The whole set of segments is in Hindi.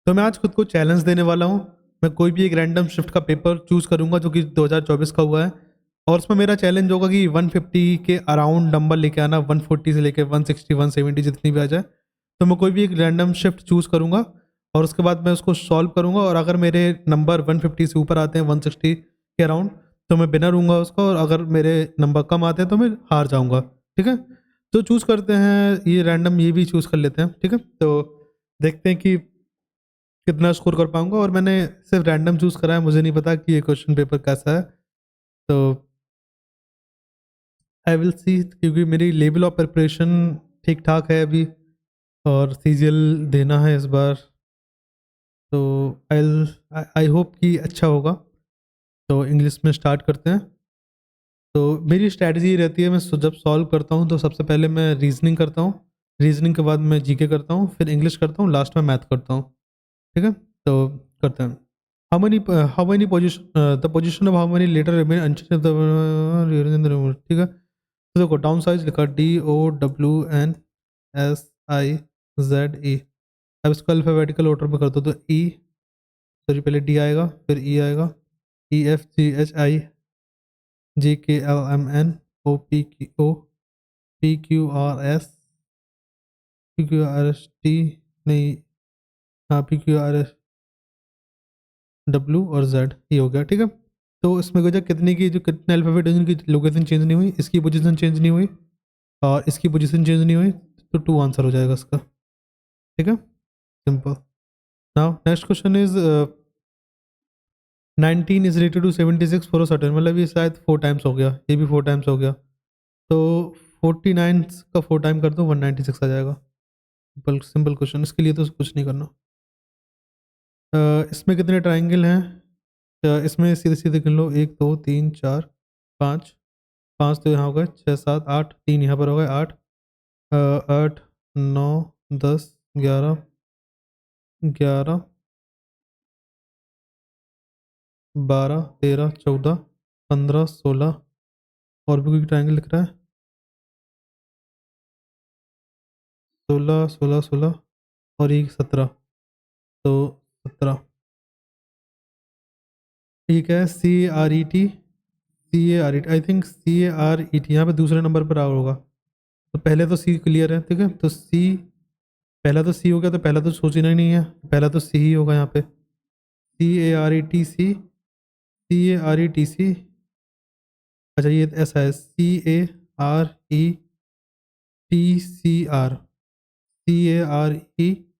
तो मैं आज खुद को चैलेंज देने वाला हूँ। मैं कोई भी एक रैंडम शिफ्ट का पेपर चूज़ करूँगा जो कि 2024 का हुआ है, और उसमें मेरा चैलेंज होगा कि 150 के अराउंड नंबर लेके आना, 140 से लेके 160 170 जितनी भी आ जाए। तो मैं कोई भी एक रैंडम शिफ्ट चूज़ करूँगा और उसके बाद मैं उसको सॉल्व करूँगा, और अगर मेरे नंबर 150 से ऊपर आते हैं, 160 के अराउंड, तो मैं विनर हूँगा उसका, और अगर मेरे नंबर कम आते हैं तो मैं हार जाऊँगा। ठीक है? तो चूज़ करते हैं ये रैंडम, ये भी चूज़ कर लेते हैं। ठीक है? तो देखते हैं कि कितना स्कोर कर पाऊँगा, और मैंने सिर्फ रैंडम चूज़ करा है, मुझे नहीं पता कि ये क्वेश्चन पेपर कैसा है। तो आई विल सी, क्योंकि मेरी लेवल ऑफ प्रिपरेशन ठीक-ठाक है अभी, और सीजीएल देना है इस बार। तो आई होप कि अच्छा होगा। तो इंग्लिश में स्टार्ट करते हैं। तो मेरी स्ट्रैटेजी ये रहती है, मैं जब सॉल्व करता हूँ तो सबसे पहले मैं रीजनिंग करता हूँ, रीजनिंग के बाद मैं जीके करता हूँ, फिर इंग्लिश करता हूँ, लास्ट में मैथ करता हूँ। ठीक है? तो करते हैं। How many position, the position of how many letter remain unchanged in the remove. ठीक है? तो देखो, डाउन साइज लिखा DOWNSIZE। अब इसको अल्फाबेटिकल ऑर्डर में कर दो, तो ई, सॉरी, पहले डी आएगा, फिर ई आएगा, EFGHIJKLMNOPQO PQRS नहीं, हाँ, PQRSW और जेड, ये हो गया। ठीक है? तो इसमें वजह कितने की, जो कितने अल्फ़ाबेट हैं जिनकी लोकेशन चेंज नहीं हुई, इसकी पोजीशन चेंज नहीं हुई और इसकी पोजीशन चेंज नहीं हुई, तो 2 आंसर हो जाएगा इसका। ठीक है? Simple. Now next question is 19 is related to 76 for a certain, मतलब ये शायद 4 टाइम्स हो गया, ये भी 4 टाइम्स हो गया। तो 49 का 4 टाइम कर दो, 196 आ जाएगा। सिंपल सिंपल क्वेश्चन, इसके लिए तो कुछ नहीं करना। इसमें कितने ट्राइंगल हैं? इसमें सीधे सीधे गिन लो, 1 2 3 4 5, 5 तो यहाँ हो गए, 6 7 8, 3 यहाँ पर हो गए, 8, 8 9 10 11 11 12 13 14 15 16, और भी कोई ट्राइंगल लिख रहा है? 16 16 16 और एक 17, तो 17। ठीक है, CARET, आई थिंक CARET यहाँ पे दूसरे नंबर पर आ होगा। तो पहले तो सी क्लियर है। ठीक है? तो सी, पहला तो सी हो गया, तो पहला तो सोचना ही नहीं है, पहला तो सी ही होगा यहाँ पे। CARETC। अच्छा, ये ऐसा है,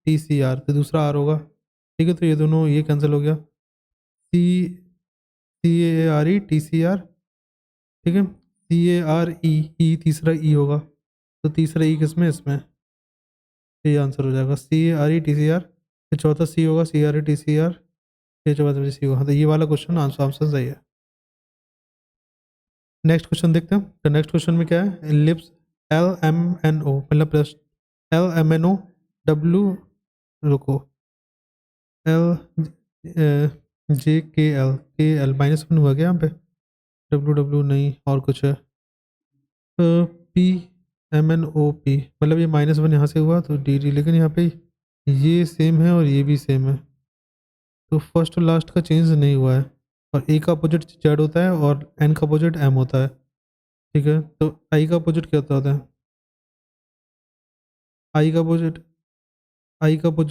CARETCR तो दूसरा आर होगा। ठीक है? तो ये दोनों, ये कैंसिल हो गया। CARETCR। ठीक है? CARE, तीसरा ई होगा, तो तीसरा ई किसमें, इसमें, ये आंसर हो जाएगा CARETCR। फिर चौथा सी होगा, CARETCR, फिर चौथा सी होगा। हाँ, तो ये वाला क्वेश्चन आंसर आंसर सही है। नेक्स्ट क्वेश्चन देखते हैं। तो नेक्स्ट क्वेश्चन में क्या है, लिप्स LMNO, मतलब प्लस LMNO रुको, JKL -1 हुआ क्या यहाँ पे? W नहीं, और कुछ है। PMNOP, मतलब ये -1 यहाँ से हुआ, तो DD, लेकिन यहाँ पे ये सेम है और ये भी सेम है, तो फर्स्ट और लास्ट का चेंज नहीं हुआ है। और ए का अपोजिट जेड होता है और एन का अपोजिट एम होता है। ठीक है? तो आई का अपोजिट क्या होता है? आई का अपोजिट,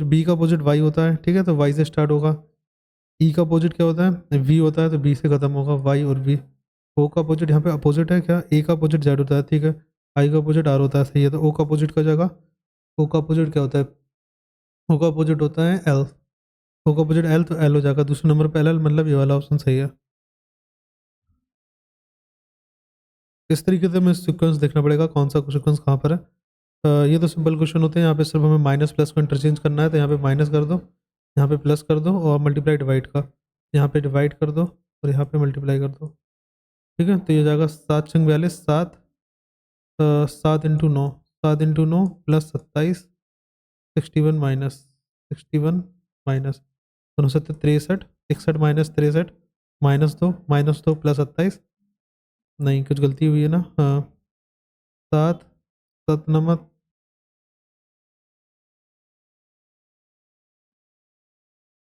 बी का अपोजिट वाई होता है। ठीक है? तो वाई से स्टार्ट होगा। ई का अपोजिट क्या होता है? वी होता है, तो बी से खत्म होगा, वाई और वी। ओ का अपोजिट यहाँ पे अपोजिट है क्या? ए का अपोजिट जेड होता है। ठीक है? आई का अपोजिट आर होता है, सही है। तो ओ का अपोजिट का जगह, ओ का अपोजिट क्या होता है? ओ का अपोजिट होता है एल। ओ का अपोजिट एल, तो एल हो जाएगा दूसरे नंबर पे एल, मतलब ये वाला ऑप्शन सही है। इस तरीके से हमें सीक्वेंस देखना पड़ेगा, कौन सा सीक्वेंस कहाँ पर है। ये तो सिंपल क्वेश्चन होते हैं, यहाँ पे सिर्फ हमें माइनस प्लस को इंटरचेंज करना है, तो यहाँ पे माइनस कर दो, यहाँ पे प्लस कर दो, और मल्टीप्लाई डिवाइड का, यहाँ पे डिवाइड कर दो और यहाँ पे मल्टीप्लाई कर दो। ठीक है? तो ये हो जाएगा 7 छंग 42, 7, 7 × 9, 7 × 9 प्लस 27, 61 माइनस, दोनों सत्तर 63, 61 माइनस 63, -2 प्लस 27, नहीं, कुछ गलती हुई है ना? हाँ, 7 7 नमक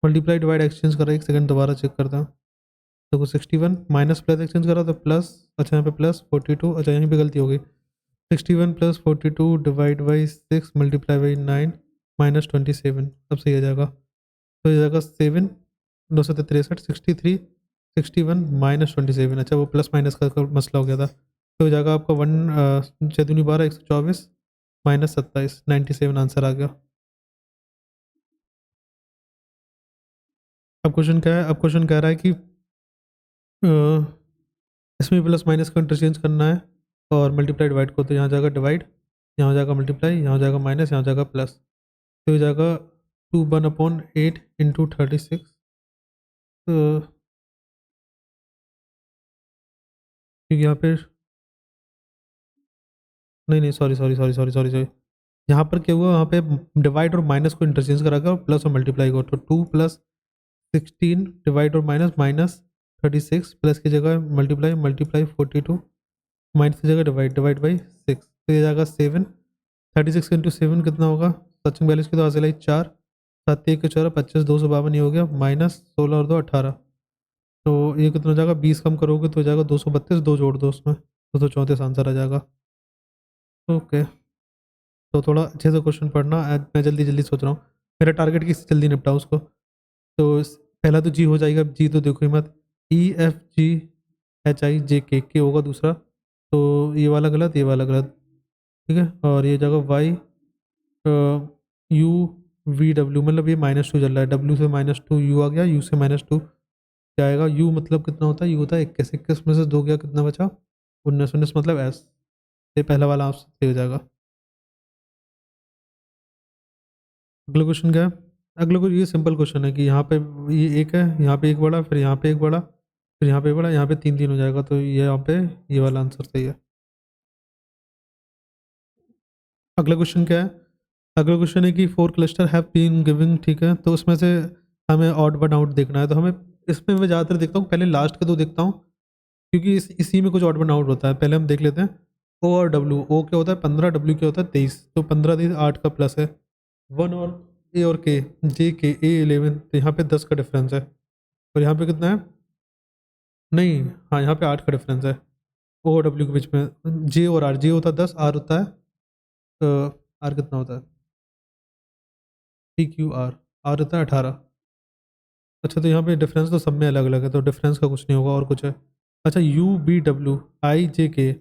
मल्टीप्लाई डिवाइड एक्सचेंज करा, एक सेकंड दोबारा चेक करता हूँ। देखो 61 माइनस प्लस एक्सचेंज करा तो प्लस, अच्छा यहाँ पे प्लस 42, अच्छा यहीं पे गलती हो गई। 61 plus 42 divide by 6 multiply by 9 minus 27, अब सही आ जाएगा। तो ये जाएगा 7 9 से 63 63 61 माइनस 27, अच्छा वो प्लस माइनस का मसला हो गया था। तो हो जाएगा आपका 1 6 दूनी 12 124 माइनस 27 97 आंसर आ गया। अब क्वेश्चन क्या है, अब क्वेश्चन कह रहा है कि अ, इसमें प्लस माइनस का इंटरचेंज करना है और मल्टीप्लाई डिवाइड को, तो यहाँ जाएगा डिवाइड, यहाँ हो जाएगा मल्टीप्लाई, यहाँ हो जाएगा माइनस, यहाँ हो जाएगा प्लस। तो हो जाएगा 2 1/8 इंटू 36, क्योंकि यहाँ पे नहीं नहीं सॉरी, यहाँ पर क्या हुआ, वहाँ पे डिवाइड और माइनस को इंटरचेंज करा गया और प्लस और मल्टीप्लाई को, तो 2 प्लस 16 डिवाइड और माइनस माइनस 36, प्लस की जगह मल्टीप्लाई मल्टीप्लाई 42, माइनस की जगह डिवाइड डिवाइड बाई 6, तो ये जाएगा 7। 36 इंटू 7 कितना होगा, सचिन 42 की तो हासिल आई 4, 7 1 4 25 252, ये हो गया माइनस 16 और 2 18, तो ये कितना हो जाएगा, 20 कम करोगे तो हो जाएगा 232, 2 जोड़ दो उसमें, 234 आंसर आ जाएगा। ओके, तो थोड़ा अच्छे से क्वेश्चन पढ़ना, आज मैं जल्दी जल्दी सोच रहा हूँ, मेरा टारगेट किस जल्दी निपटाओ उसको। तो पहला तो जी हो जाएगा, जी तो देखो ही मत, EFGHIJK होगा दूसरा, तो ये वाला गलत, ये वाला गलत, ठीक है। और ये जगह वाई UVW, मतलब ये -2 चल रहा है, W से -2 U आ गया, U से -2 क्या आएगा, U मतलब कितना होता है, U होता है 21, 21 में से 2 गया कितना बचा, 19, 19 मतलब S, ये पहला वाला ऑप्शन सही हो जाएगा। अगला क्वेश्चन क्या है, अगला क्वेश्चन ये सिंपल क्वेश्चन है कि यहाँ पे ये एक है, यहाँ पे एक बड़ा, फिर यहाँ पे एक बड़ा, फिर यहाँ पे बड़ा, यहाँ पे 3 3 हो जाएगा, तो ये यहाँ पे ये वाला आंसर सही है। अगला क्वेश्चन क्या है, अगला क्वेश्चन है कि 4 क्लस्टर हैव बीन गिविंग, ठीक है, तो उसमें से हमें ऑड वन आउट देखना है, तो हमें इसमें मैं ज़्यादातर देखता हूँ, पहले लास्ट के 2 देखता हूँ, क्योंकि इसी में कुछ ऑड वन आउट होता है। पहले हम देख लेते हैं ओ और डब्ल्यू, ओ क्या होता है 15, डब्ल्यू क्या होता है 23, तो 15 दिन 8 का प्लस है, 1 और ए और के, जे के ए 11, तो यहाँ पे 10 का डिफरेंस है, और यहाँ पे कितना है, नहीं हाँ यहाँ पे 8 का डिफरेंस है ओ और डब्ल्यू के बीच में। जे और आर, जे होता है 10, आर होता है आर कितना होता है, PQR, आर होता है 18। अच्छा, तो यहाँ पे डिफरेंस तो सब में अलग अलग है, तो डिफरेंस का कुछ नहीं होगा, और कुछ है। अच्छा, UBWIJK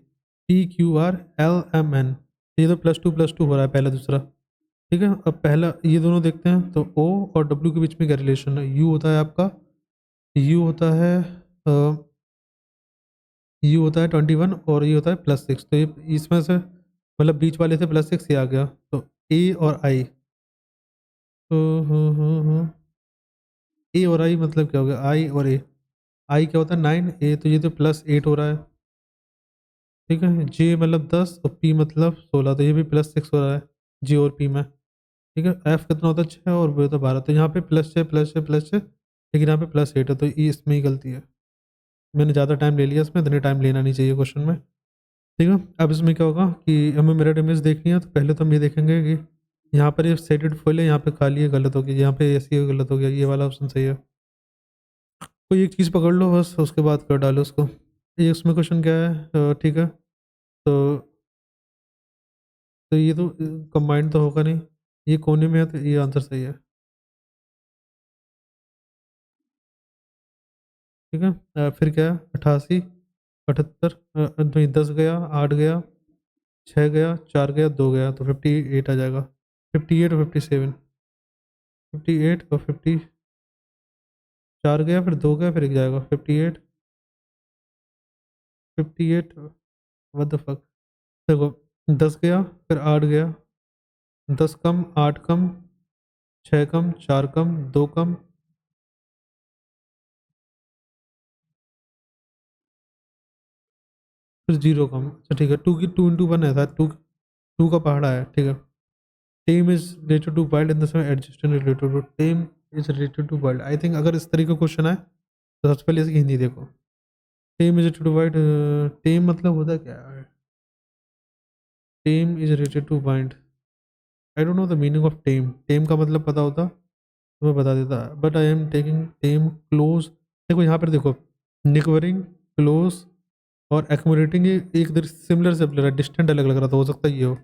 PQRLMN, ये तो +2 हो रहा है पहला दूसरा, ठीक है। अब पहला ये दोनों देखते हैं, तो O और W के बीच में क्या रिलेशन है, U होता है आपका, U होता है U होता है 21 और ये होता है +6, तो ये इसमें से मतलब बीच वाले से +6 ये आ गया, तो A और I, तो A और I मतलब क्या हो गया, I और A, I क्या होता है 9, A तो ये तो +8 हो रहा है, ठीक है। J मतलब 10 और P मतलब 16, तो ये भी +6 हो रहा है J और P में, ठीक है। F कितना होता है 6 और B होता है 12, तो यहाँ पे +6 +6 +6, लेकिन यहाँ पे +8 है, तो ये इसमें ही गलती है, मैंने ज़्यादा टाइम ले लिया इसमें, इतने टाइम लेना नहीं चाहिए क्वेश्चन में, ठीक है। अब इसमें क्या होगा कि हमें मिरर इमेज देखनी है, तो पहले तो हम ये देखेंगे कि यहाँ पर ये सेटेड फुल है, यहाँ पे खाली है, गलत हो गया, यहाँ पे ऐसी है, गलत हो गया, ये वाला ऑप्शन सही है। कोई एक चीज़ पकड़ लो बस, उसके बाद कर डालो उसको। ये उसमें क्वेश्चन क्या है, ठीक है, तो ये तो कंबाइंड तो होगा नहीं, ये कोने में है, तो ये आंसर सही है, ठीक है। फिर क्या है 88 78, नहीं 10 गया, 8 गया, 6 गया, 4 गया, 2 गया, तो 58 आ जाएगा, 58 और 57, 58 और 50, 4 गया, फिर 2 गया, फिर 1 जाएगा, 58 58, व्हाट द फक, देखो 10 गया, फिर 8 गया, 10 कम, 8 कम, 6 कम, 4 कम, 2 कम, फिर 0 कम, अच्छा ठीक है, 2 इंटू 1 है था, 2 का पहाड़ा है, ठीक है। Tame is related to wild in the same adjacent related to tame is related to wild, I think अगर इस तरीके का क्वेश्चन है तो सबसे पहले इसकी हिंदी देखो। Tame is related to wild, tame मतलब होता है क्या है, tame is related to wild, I don't know the meaning of tame, tame का मतलब पता होता, मैं बता देता, but I am taking tame close. देखो यहाँ पर देखो, निकवरिंग, क्लोज और एक्यूमुलेटिंग, ये एक सिमिलर से लग रहा है, डिस्टेंट अलग लग रहा था, हो सकता है ये हो।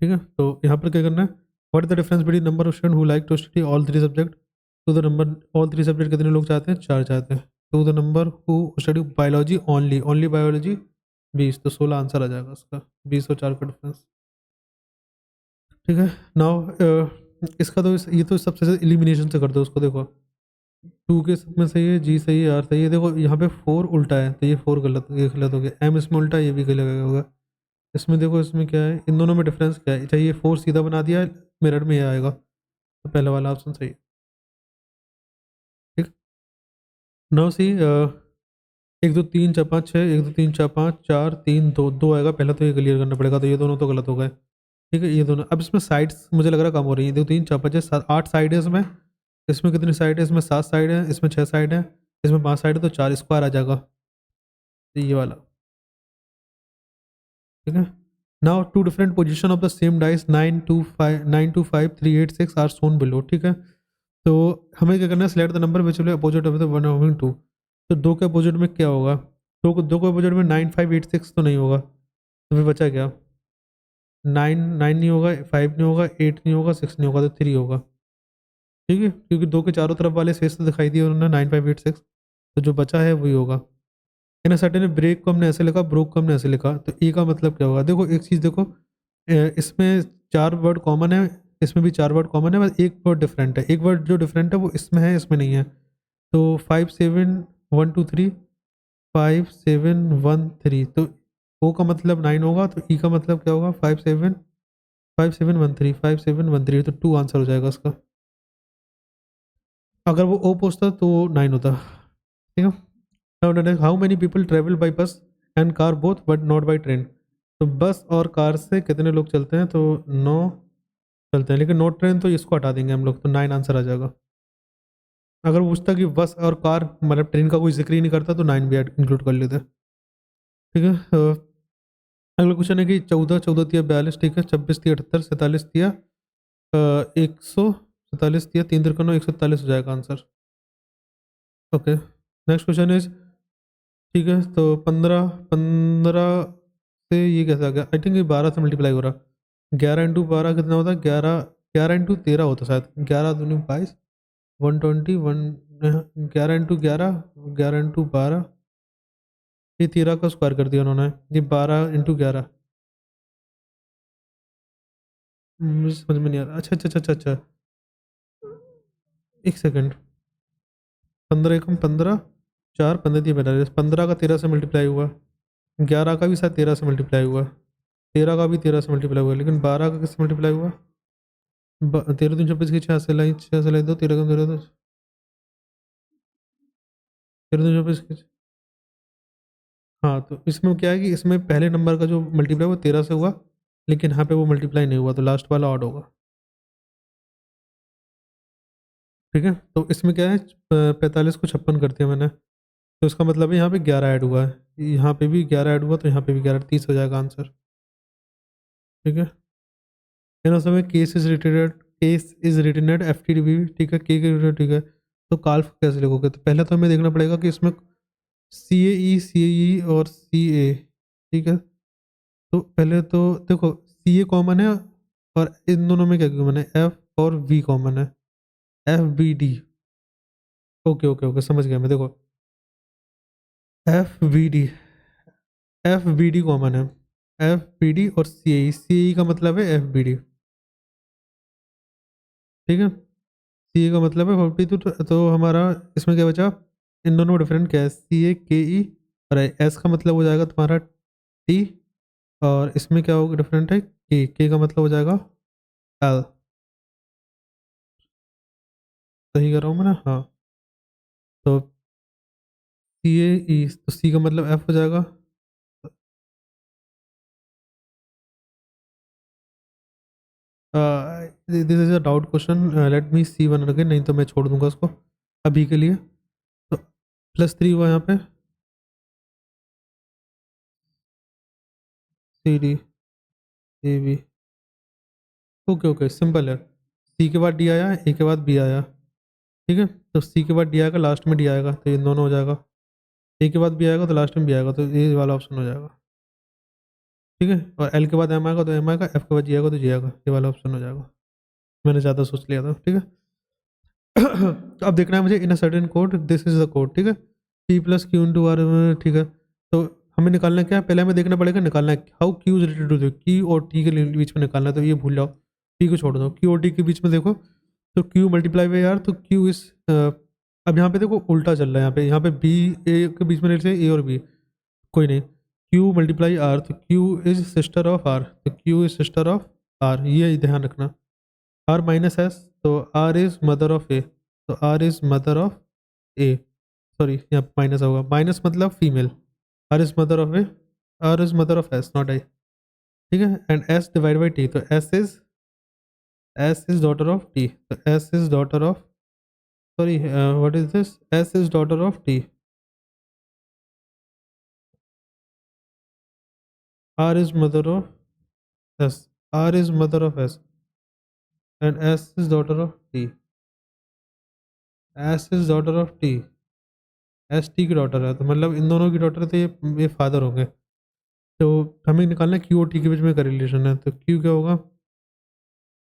ठीक है, तो यहाँ पर क्या करना है, what the difference between number of student who like to study all three subject. तो the number, all three subject कितने लोग चाहते हैं, 4 चाहते हैं। तो the number who study biology only, only biology 20, तो 16 आंसर आ जाएगा उसका, 20 और 4 का डिफरेंस। ठीक है, नाउ इसका तो ये तो सबसे एलिमिनेशन से कर दो उसको। देखो 2 के सब में सही है, जी सही है, आर सही है। देखो यहाँ पे 4 उल्टा है, तो ये 4 गलत, ये गलत हो गया। एम इसमें उल्टा है, ये भी गलत होगा। इसमें देखो, इसमें क्या है, इन दोनों में डिफरेंस क्या है, चाहिए 4 सीधा बना दिया है, मिरर में ये आएगा, तो पहला वाला ऑप्शन सही है। ठीक, नाउ सी, 1 2 3 4 5 6, 1 2 3 4 5 4 3 2 2 आएगा पहला, तो ये क्लियर करना पड़ेगा, तो ये दोनों तो गलत हो गए। ठीक है, ये दोनों, अब इसमें साइड्स मुझे लग रहा है कम हो रही है। 2 3 4 5 6 7 8 साइड है इसमें। इसमें कितनी साइड है, इसमें 7 साइड है, इसमें 6 साइड है, इसमें 5 साइड है, तो 4 स्क्वायर आ जाएगा, तो ये वाला। ठीक है, now two different position of the same dice 9 2 5 6 are shown below. ठीक है, तो हमें क्या करना है, select the number which will opposite of the one owing to. तो 2 के अपोजिट में क्या होगा, 2 के अपोजिट में 9 5 8 6 तो नहीं होगा, तो फिर बचा क्या, 9 नहीं होगा, 5 नहीं होगा, 8 नहीं होगा, 6 नहीं होगा, तो 3 होगा। ठीक है, क्योंकि 2 के चारों तरफ वाले शेष तो दिखाई दिए उन्होंने, 9 5 8 6, तो जो बचा है वही होगा। इन सर्टेन ब्रेक को हमने ऐसे लिखा, ब्रोक को हमने ऐसे लिखा, तो ए का मतलब क्या होगा। देखो एक चीज़ देखो, इसमें 4 वर्ड कॉमन है, इसमें भी 4 वर्ड कॉमन है, बस एक वर्ड डिफरेंट है। एक वर्ड जो डिफरेंट है वो इसमें है, इसमें नहीं है। तो 5 7 1 2 3, 5 7 1 3, तो ओ का मतलब 9 होगा, तो ई का मतलब क्या होगा, 5 7 5 7 1 3 तो 2 आंसर हो जाएगा उसका। अगर वो ओ पूछता तो 9 होता। ठीक है, now how many people travel by bus and car both but not by train. तो बस और कार से कितने लोग चलते हैं, तो 9 चलते हैं, लेकिन नॉट ट्रेन, तो इसको हटा देंगे हम लोग, तो 9 आंसर आ जाएगा। अगर पूछता कि बस और कार मतलब ट्रेन का कोई जिक्र ही नहीं करता, तो 9 भी इंक्लूड कर लेते। ठीक है, अगला क्वेश्चन है कि 14 14 तिया 42, ठीक है, 26 तिया 78, 47 तिया 147 तिया 3 तिरका 147 हो जाएगा answer. Okay, next question is, ठीक है, तो 15 15 से ये कैसे आ गया, आई थिंक ये 12 से मल्टीप्लाई हो रहा। 11 × 12 कितना होता है, 11 11 × 13 होता है शायद, 11 दूनी 22, 120 11 × 11, 11 × 12, ये 13 का स्क्वायर कर दिया उन्होंने, ये 12 × 11। मुझे समझ में नहीं आ रहा, अच्छा अच्छा अच्छा अच्छा अच्छा, एक सेकंड, 15 एकम 15, 4 15 दिए 45, 15 का 13 से मल्टीप्लाई हुआ, 11 का भी शायद 13 से मल्टीप्लाई हुआ, 13 का भी 13 से मल्टीप्लाई हुआ, लेकिन 12 का किससे मल्टीप्लाई हुआ, 13 3 26 की 6 से लाई 2, 13 कम 13 तो 13 3 26 की, हाँ, तो इसमें क्या है कि इसमें पहले नंबर का जो मल्टीप्लाई वो 13 से हुआ, लेकिन यहाँ पे वो मल्टीप्लाई नहीं हुआ, तो लास्ट वाला ऑड होगा। ठीक है, तो इसमें क्या है, 45 को 56 कर दिया मैंने, तो इसका मतलब है यहाँ पे 11 ऐड हुआ है, यहाँ पे भी 11 ऐड हुआ, तो यहाँ पे भी 11, 30 हो जाएगा आंसर। ठीक है, इन समय case is written at F T D B. ठीक है, के, ठीक है, तो काल्फ कैसे लिखोगे, तो पहले तो हमें देखना पड़ेगा कि इसमें सी ए ई और सी ए। ठीक है, तो पहले तो देखो, सी ए कॉमन है, और इन दोनों में क्या कॉमन है, एफ और वी कॉमन है, F B D. Okay okay okay, समझ गया मैं, देखो F B D, F B D common है, एफ बी डी और सी ए का मतलब है एफ बी डी। ठीक है, सी ए का मतलब है 42, तो हमारा इसमें क्या बचा, इन दोनों में डिफरेंट क्या है, सी ए के ई, और एस का मतलब हो जाएगा तुम्हारा टी, और इसमें क्या होगा डिफरेंट है, के का मतलब हो जाएगा एल। सही कर रहा हूँ मैं ना, हाँ, तो सी ए ई, तो सी का मतलब एफ हो जाएगा। This is a doubt question, let me see one again, नहीं तो मैं छोड़ दूंगा उसको अभी के लिए। तो +3 हुआ यहाँ पे, C D A B, okay okay, simple है, सी के बाद डी आया, ए के बाद बी आया, ठीक है। तो सी के बाद डी आएगा, लास्ट में डी आएगा, तो ये दोनों हो जाएगा। ए के बाद बी आएगा तो लास्ट में बी आएगा, तो ये वाला ऑप्शन हो जाएगा, ठीक है। और एल के बाद एम आएगा तो एम आएगा, एफ के बाद जी आएगा तो जी आएगा, ये वाला ऑप्शन हो जाएगा। मैंने ज़्यादा सोच लिया था, ठीक है। तो अब देखना है मुझे in a certain code this is the code, ठीक है। P plus Q into R, ठीक है। तो हमें निकालना क्या है, पहले हमें देखना पड़ेगा, निकालना है how Q is related to Q और टी के बीच में निकालना है, तो ये भूल जाओ, टी को छोड़ दो, क्यू और टी के बीच में देखो, तो क्यू मल्टीप्लाई बाई आर, तो क्यू इज अब यहाँ पे देखो उल्टा चल रहा है, यहाँ पे बी ए के बीच में लेते हैं, ए और बी, कोई नहीं, क्यू मल्टीप्लाई आर, तो Q is sister of R, तो Q is sister of R, ये ध्यान रखना। आर माइनस एस, तो R is mother of A, तो R is mother of A, sorry यहाँ माइनस होगा, माइनस मतलब female, R is mother of A, R is mother of S, not I, ठीक है। And S divide by T, तो S is daughter of T, तो S is daughter of, sorry what is this, S is daughter of T, R is mother of S, R is mother of S, and S is daughter of T, S is daughter of T, S T की डॉटर है, तो मतलब इन दोनों की डॉटर, तो ये फादर होंगे। तो हमें निकालना है क्यू और टी के बीच में का रिलेशन है, तो क्यू क्या होगा,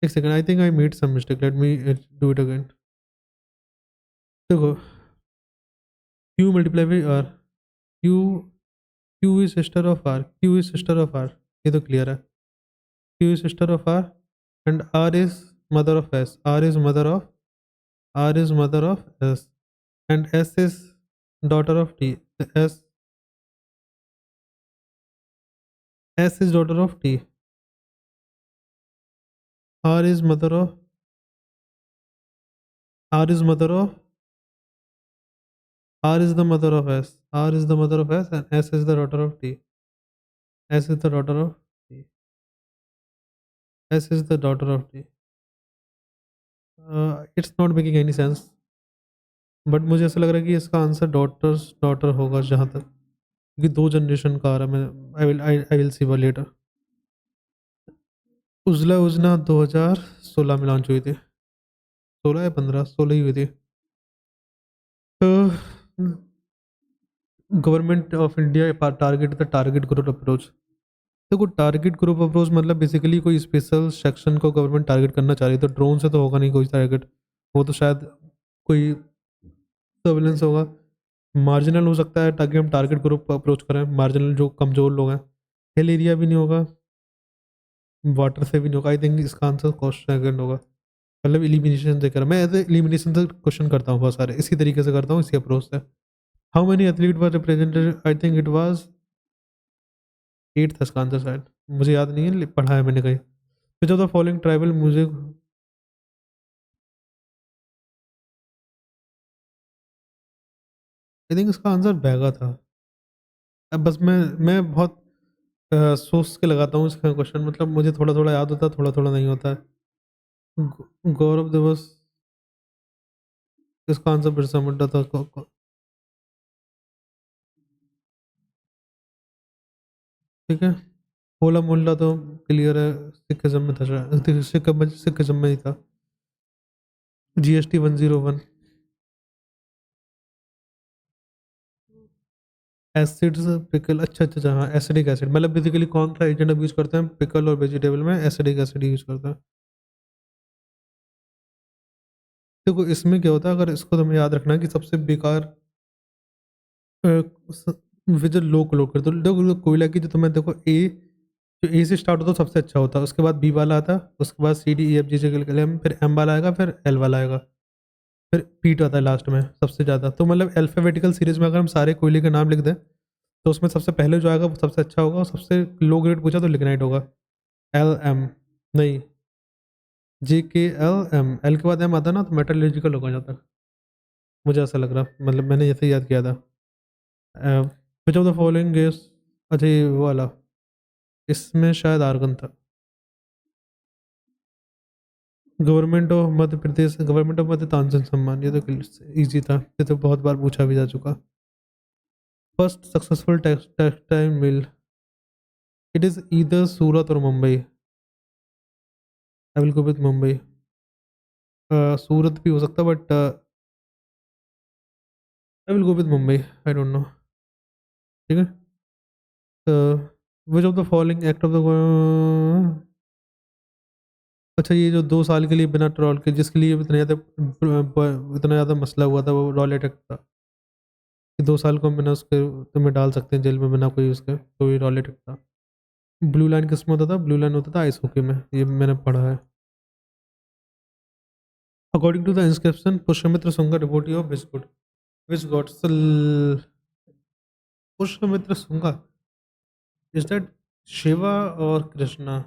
एक second, I think I made some mistake, let me do it again. देखो Q multiply by R, Q Q is sister of R, Q is sister of R, ये तो क्लियर है, Q is sister of R, and R is mother of S, R is mother of, R is mother of S, and S is daughter of T, S is daughter of T, R is mother of, R is mother of, R is the mother of S. R is the mother of S and S is the daughter of T. S is the daughter of T. S is the daughter of T. It's not making any sense. But मुझे ऐसा लग रहा है कि इसका आंसर डॉटर होगा जहाँ तक, क्योंकि दो जनरेशन का आ रहा है। मैं आई विल सी लेटर। उजला उजना 2016 में लॉन्च हुई थी, 16 या 15, 16 ही हुई थी। Government of India target the target group approach. देखो टारगेट ग्रुप अप्रोच मतलब बेसिकली कोई स्पेशल सेक्शन को गवर्नमेंट टारगेट करना चाह रही है, तो ड्रोन से तो होगा नहीं कोई टारगेट, वो तो शायद कोई सर्वेलेंस होगा। मार्जिनल हो सकता है ताकि हम टारगेट ग्रुप अप्रोच करें, मार्जिनल जो कमज़ोर लोग हैं। हिल एरिया भी नहीं होगा, वाटर से भी नहीं होगा। आई थिंक इसका आंसर क्वेश्चन सेकंड होगा, मतलब एलिमिनेशन से कर, मैं एज एलिमिनेशन से क्वेश्चन करता हूँ बहुत सारे, इसी तरीके से करता हूँ, इसी अप्रोच से। How many athlete were represented, I think it was 8 था इसका आंसर शायद, मुझे याद नहीं है, पढ़ा है मैंने कहीं। विच of the following tribal music, I think इसका आंसर बैगा था। अब बस मैं बहुत सोच के लगाता हूँ इसका क्वेश्चन, मतलब मुझे थोड़ा थोड़ा याद होता है, थोड़ा थोड़ा नहीं होता है। गौरव दिवस, इसका आंसर बिरसा मुंडा था। ठीक है, होला मोहल्ला तो क्लियर है, सिखिज्म में था शायद, सिखिज्म में ही था। GST 101, एसिड्स पिकल, अच्छा अच्छा अच्छा, हाँ एसिडिक एसिड, मतलब बेसिकली कौन सा एजेंट अब यूज़ करते हैं पिकल और वेजिटेबल में, एसिडिक एसिड यूज़ करते हैं। देखो इसमें क्या होता है, अगर इसको तुम्हें याद रखना है कि सबसे बेकार विजन लो क्लोक कर दो। देखो कोयला की जो तुम्हें देखो ए, जो ए से स्टार्ट होता है सबसे अच्छा होता है, उसके बाद बी वाला आता है, उसके बाद CDEFG से एम, फिर एम वाला आएगा, फिर एल वाला आएगा, फिर पीट आता है लास्ट में सबसे ज़्यादा। तो मतलब अल्फ़ाबेटिकल सीरीज में अगर हम सारे कोयले के नाम लिख दें तो उसमें सबसे पहले जो आएगा वो सबसे अच्छा होगा, और सबसे लो ग्रेड पूछा तो लिग्नाइट होगा। LM, नहीं JKLM, एल के बाद एम आता ना तो मेटलर्जिकल होगा जहाँ तक मुझे ऐसा लग रहा, मतलब मैंने ऐसे याद किया था। Which of the following gas, अच्छा ये वो वाला, इसमें शायद आर्गन था। Government of Madhya Pradesh, government of Madhya Tansen Samman, ये तो इजी था, ये तो बहुत बार पूछा भी जा चुका। First successful textile mill, it is either Surat और Mumbai, I will go with Mumbai. Surat भी हो सकता, but I will go with Mumbai, I don't know. ठीक है। Which of the following act of the, अच्छा ये जो 2 साल के लिए बिना ट्रॉल के, जिसके लिए इतना ज़्यादा मसला हुआ था, वो रॉलेट एक्ट था कि 2 साल को हम बिना उसके तुम्हें डाल सकते हैं जेल में बिना कोई उसके, तो ये रॉलेट एक्ट था। ब्लू लाइन किस में होता था? ब्लू लाइन होता था आइस हॉकी में, ये मैंने पढ़ा है। According to the inscription, Pushyamitra Sunga devotee of which gods, Pushyamitra Sunga, is that Shiva और Krishna?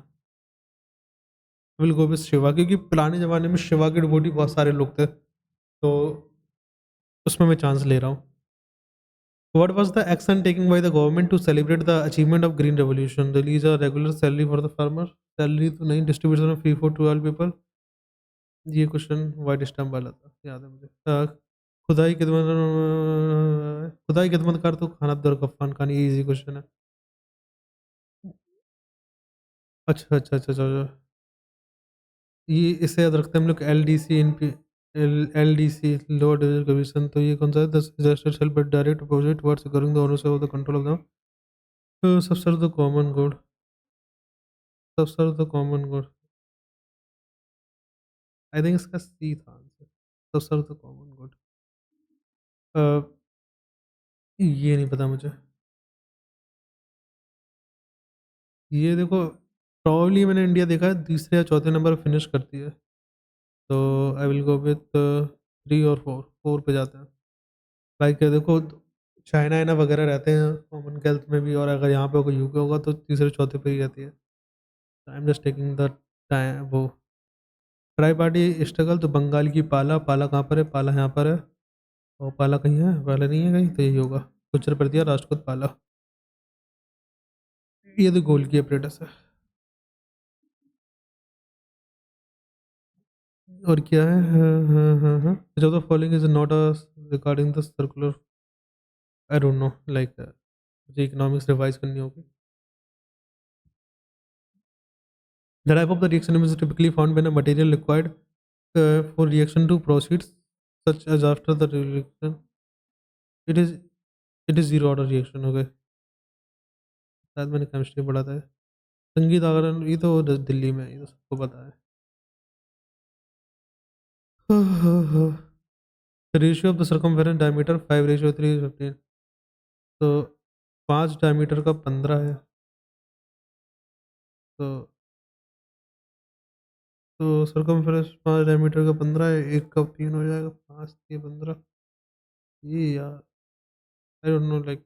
Will go with Shiva, क्योंकि पुराने जमाने में शिवा के डिवोटी बहुत सारे लोग थे, तो उसमें मैं चांस ले रहा हूँ। What was the action taken by the government to celebrate the achievement of green revolution? Release a regular salary for the farmer? Salary तो नहीं, distribution of free food to all people. ये क्वेश्चन वाइट स्टैम्प वाला था, याद है मुझे। खुदाई खिदमत कर तो खाना दर गफ्फान खान, ये इजी क्वेश्चन है। अच्छा अच्छा अच्छा अच्छा अच्छा। ये इसे याद रखते हैं हम लोग, L D C, L D C lower division commission. तो ये कौन सा है? दस सेल्फ डायरेक्ट अपोजिट वर्ड करूंगा दोनों से, द कंट्रोल ऑफ द, तो सबसे द कॉमन गुड, सबसे the common good, I think इसका सी था आंसर, सबसे द कॉमन गुड। ये नहीं पता मुझे। ये देखो, प्रॉब्ली मैंने इंडिया देखा है तीसरे या चौथे नंबर पे फिनिश करती है, तो आई विल गो विथ 3 और 4, 4 पे जाते हैं। लाइक देखो, चाइना वाइना वगैरह रहते हैं कॉमनवेल्थ में भी, और अगर यहाँ पे होगा यूके होगा तो तीसरे चौथे पे ही रहती है। आई am just taking the time. वो ट्राई पार्टी स्ट्रगल, तो बंगाल की पाला, पाला कहाँ पर है? पाला यहाँ पर है, और पाला कहीं है? पाला नहीं है कहीं, तो यही होगा। गुज्जर प्रतिया राष्ट्रकूट पाला, ये तो गोल की अपरेटस है। और क्या है? हाँ हाँ हाँ हाँ, जब the following is not a regarding the circular, I don't know, like मुझे इकोनॉमिक्स रिवाइज करनी होगी। The type of the reaction is typically found when a material required for reaction to proceed, such as after the reaction. It is it is zero order reaction. Okay, शायद मैंने केमिस्ट्री पढ़ा था। संगीत आगरण, ये तो दिल्ली में है, ये तो सबको पता है। Ratio of the circumference diameter 5:3:15, तो 5 डायमीटर का 15 है, तो सर्कमफेरेंस 5 डायमीटर का 15 है, एक का 3 हो जाएगा, 5 3 15। ये यार, आई don't know, like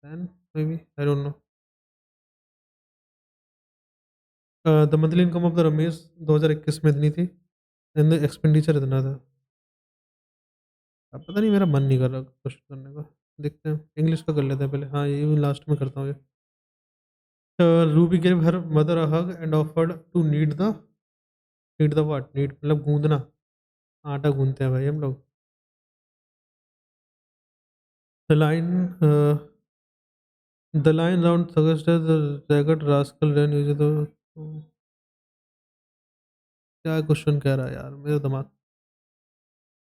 10 may be, I don't know. The monthly income of the Ramesh 2021 में इतनी थी, एंड द एक्सपेंडिचर इतना था। अब पता नहीं, मेरा मन नहीं कर रहा क्वेश्चन करने का, देखते हैं इंग्लिश का कर लेते हैं पहले। हाँ, ये भी लास्ट में करता हूँ ये। Ruby give her mother a hug and offered to knead the what? Knead मतलब गूंदना, आटा गूंदते हैं भाई हम लोग। The line the line round suggested the ragged rascal ran use the, क्या क्वेश्चन कह रहा है यार मेरा दिमाग।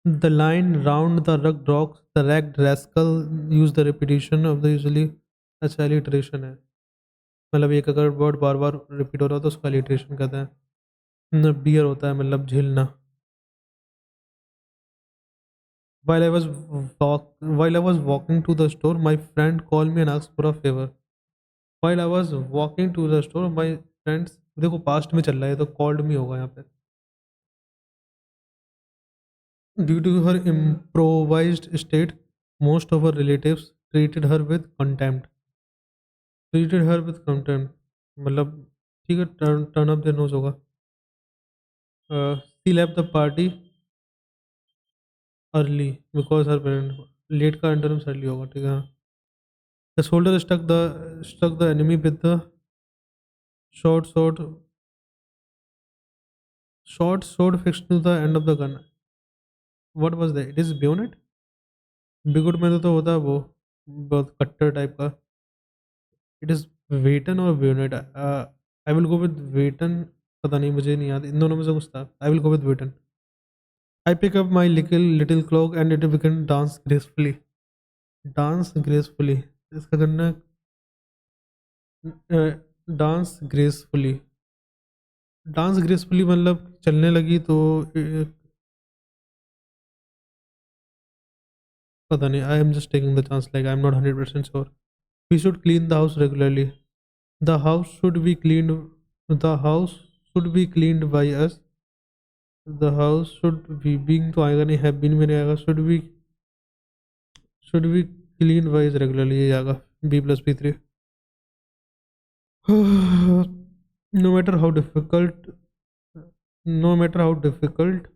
The line round the rug rocks the ragged rascal use the repetition of the usually, अच्छा लिटरेशन है, मतलब एक अगर वर्ड बार बार रिपीट हो रहा हो तो उसका लिटरेशन कहते हैं। न बियर होता है मतलब झेलना। while I was while I was walking to the store, my friend called me and asked for a favor. While I was walking to the store, my friends, देखो पास्ट में चल रहा है तो कॉल्ड मी होगा यहाँ पे। Due to her improvised state, most of her relatives treated her with contempt. Treated her with contempt, मतलब ठीक है, टर्न अप देयर नोज होगा। She left the party early because her parent, late का अंडर अर्ली होगा, ठीक है हाँ। The soldier struck the enemy with the short sword short sword fixed to the end of the gun. What was that? It is bayonet. बिगुट में तो होता है वो, बहुत कट्टर टाइप का। इट इज वेटन और bayonet. I will go with baton, पता नहीं, मुझे नहीं याद, इन दोनों में से कुछ था। I will go with Britain. I pick up my little clock and it began dance gracefully. Dance gracefully, इसका करना डांस ग्रेसफुली। डांस ग्रेसफुली मतलब चलने लगी तो पता नहीं, I am just taking the chance, like I am not 100% sure. We should clean the house regularly. The house should be clean, the house should be cleaned by us. The house should be, being तो आएगा नहीं, हैव बीन में नहीं आएगा। Should be clean by regularly, ये आएगा B plus B 3। No matter how difficult, no matter how difficult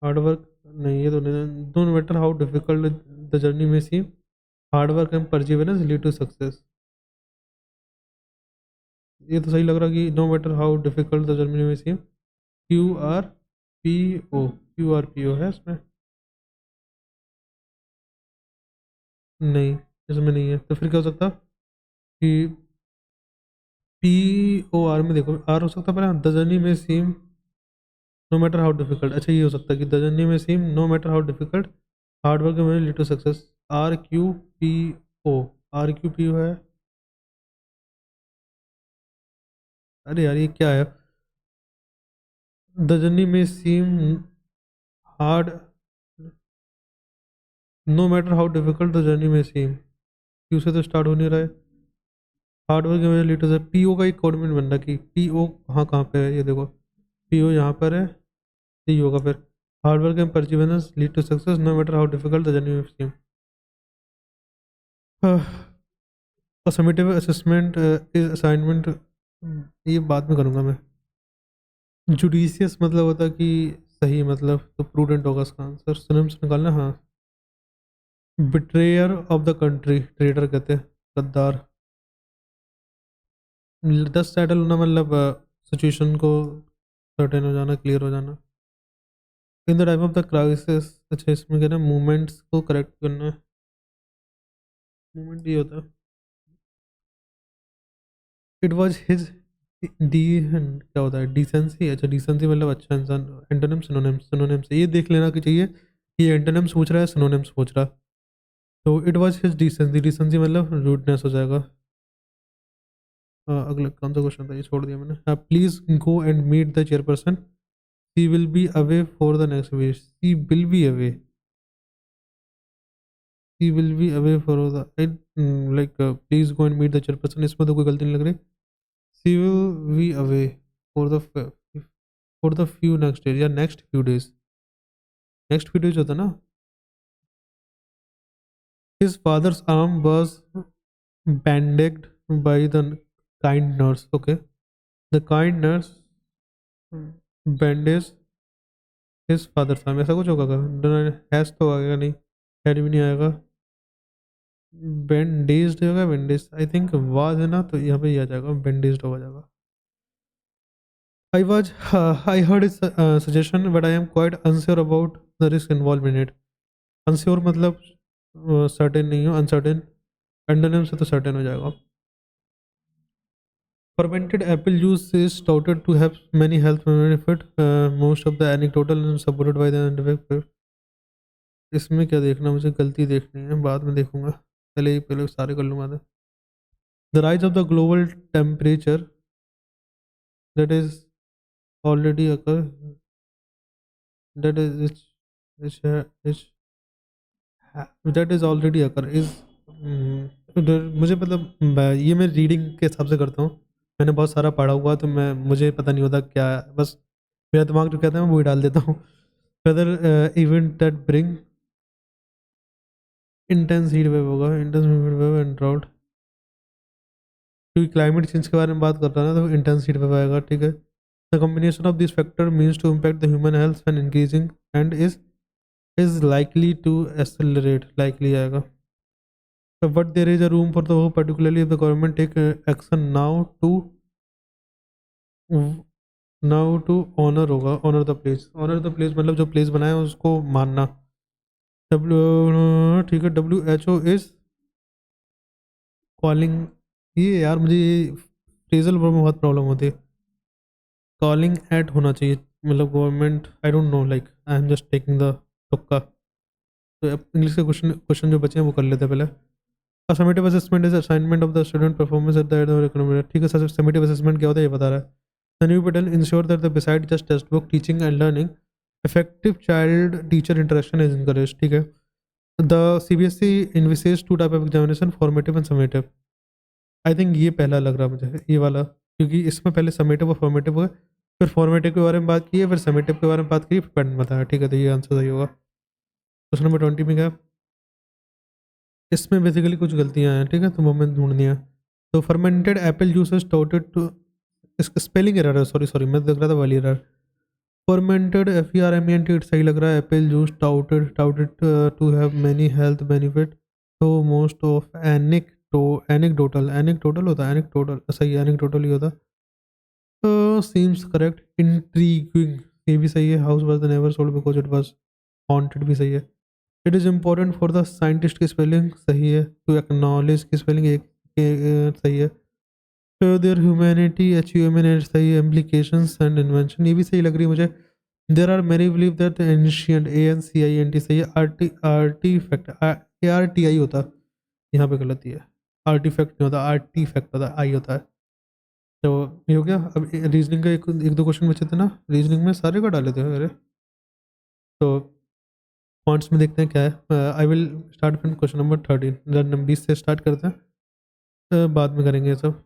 hard work, नहीं ये तो नहीं। No matter how difficult the journey may seem, hard work and perseverance lead to success. ये तो सही लग रहा कि no matter how difficult the journey may seem, Q R P O है इसमें, नहीं इसमें नहीं है, तो फिर क्या हो सकता कि पी ओ आर में, देखो आर हो सकता है पहले, the journey may seem no matter how difficult. अच्छा ये हो सकता है कि the journey may seem no matter how difficult hard work may lead to success. RQPO, RQPO है। अरे यार ये क्या है, the journey may seem hard, no matter how difficult the journey may seem, Q से तो स्टार्ट हो नहीं रहा है। Hard work may lead to, PO का एक कॉर्डिनेट बन रहा है कि पीओ कहाँ कहाँ पे है, ये देखो पीओ यहाँ पर है, यही होगा फिर। Hard work and perseverance lead to success no matter how difficult the journey may seem. Summative assessment is assignment, ये बाद में करूँगा मैं। जुडिशियस मतलब होता है कि सही, मतलब तो प्रूडेंट होगा इसका आंसर। सिनोनिम्स निकालना, हाँ। Betrayer of the country, trader कहते हैं, गद्दार। दस सेटल होना मतलब सिचुएशन को सर्टेन हो जाना, क्लियर हो जाना। In the time of the crisis, अच्छा इसमें कहना मूवमेंट्स को करेक्ट करना है, मूवमेंट ये होता है। इट वॉज हिज डी, क्या होता है डिसेंसी, अच्छा डिसेंसी मतलब अच्छा इंसान। एंटोनिम सिनोनिम्स, सिनोनिम्स ये देख लेना कि चाहिए कि ये एंटोनिम्स पूछ रहा है सिनोनिम्स पूछ रहा। तो it was his decency, decency मतलब रूडनेस हो जाएगा। अगला कौन सा क्वेश्चन था, ये छोड़ दिया मैंने। Please go and meet the chairperson, she will be away for the next week. She will be away, she will be away for the, like please go and meet the chairperson, इसमें तो कोई गलती नहीं लग रही। She will be away for the, for the few next days या next few days, next few days होता ना। His father's arm was bandaged by the kind nurse, okay, the kind nurse bandaged his father's arm, ऐसा कुछ होगा क्या, हैज तो आएगा नहीं, हैड भी नहीं आएगा, बैंडेज्ड होगा, बैंडेज आई थिंक वाज है ना, तो यहाँ पे ये आ जाएगा, बैंडेज्ड हो जाएगा। I was I heard his suggestion but I am quite unsure about the risk involved in it। unsure मतलब सर्टेन नहीं हो, अनसर्टेन, एंटोनिम से तो सर्टेन हो जाएगा। Fermented apple juice is touted to have many health benefits. Most of the anecdotal and supported by the scientific। इसमें क्या देखना, मुझे गलती देखनी है, बाद में देखूंगा, पहले सारे कर लूँगा। The rise of the global temperature that is already occur, that is that is already occur is, मुझे मतलब ये मैं रीडिंग के हिसाब से करता हूँ, मैंने बहुत सारा पढ़ा हुआ तो मैं, मुझे पता नहीं होता क्या है, बस मेरा दिमाग जो कहता है मैं वही डाल देता हूँ। Weather event that bring, intense heat wave होगा, intense heat wave and drought, क्योंकि क्लाइमेट चेंज के बारे में बात कर रहा है ना, तो इंटेंस हीट वेव आएगा, ठीक है। The combination of this factor means to impact the human health and increasing and is likely to accelerate, likely आएगा। But there is a room for the hope, particularly if the government take action now to honour होगा, honour the place, honour the place मतलब जो प्लेस बनाया उसको मानना। डब्ल्यू, ठीक है, WHO इज कॉलिंग, ये यार मुझे ये फ्रेजल वर्ब में बहुत प्रॉब्लम होती है। कॉलिंग एट होना चाहिए, मतलब government, I don't know, like I am just taking the तुक्का। तो अब इंग्लिश के क्वेश्चन क्वेश्चन जो बचे हैं वो कर लेते हैं पहले। Summative assessment is assignment of the student performance at the end of economic. ठीक है सर, समेटिव असेसमेंट क्या होता है ये बता रहा है। Sunny Patel ensure that the beside just text book teaching and learning effective child teacher interaction is encourage. ठीक है, the CBSE envisages two type of examination, formative and summative. I think ये पहला लग रहा मुझे, ये वाला, क्योंकि इसमें पहले समेटिव और फॉर्मेटिव हुआ, फिर फॉर्मेटिव के बारे में बात की है, फिर समेटिव के बारे में बात की, फिर पैटर्न बताया। ठीक है, तो ये आंसर सही होगा। क्वेश्चन नंबर 20 में क्या है? इसमें बेसिकली कुछ गलतियां हैं, ठीक है, तो वो हमें ढूंढनी है। तो fermented apple juice is toted to, इसका स्पेलिंग एरर है, सॉरी सॉरी, मैं देख रहा था वाली एरर। फर्मेंटेड FERMENT सही लग रहा है। Apple juice touted touted to have many health benefit, तो मोस्ट ऑफ एनिक्डोटल, एनिक्डोटल होता है, एनिक्डोटल सही है, एनिक्डोटल ही होता। तो सीम्स करेक्ट। इंट्रीगिंग ये भी सही है। House was never sold because it was haunted भी सही है। It is important for the scientist की स्पेलिंग सही है। टू एक्नॉलेज की स्पेलिंग सही है। शो देयर ह्यूमैनिटी अचीवमेंट सही है। इम्प्लीकेशंस एंड इन्वेंशन ये भी सही लग रही है मुझे। There are many believe that ancient, ANCIENT सही है। आर्टिफैक्ट ARTI होता, यहाँ पे गलती है। आर्टिफैक्ट नहीं होता, आर्टिफैक्ट होता, आई होता है। तो ये हो गया। अब रीजनिंग का एक दो क्वेश्चन बचे थे ना, रीजनिंग में सारे का डाले थे मेरे। तो पॉइंट्स में देखते हैं क्या है। I will start from question number 13, number 20 से स्टार्ट करते हैं, बाद में करेंगे ये सब।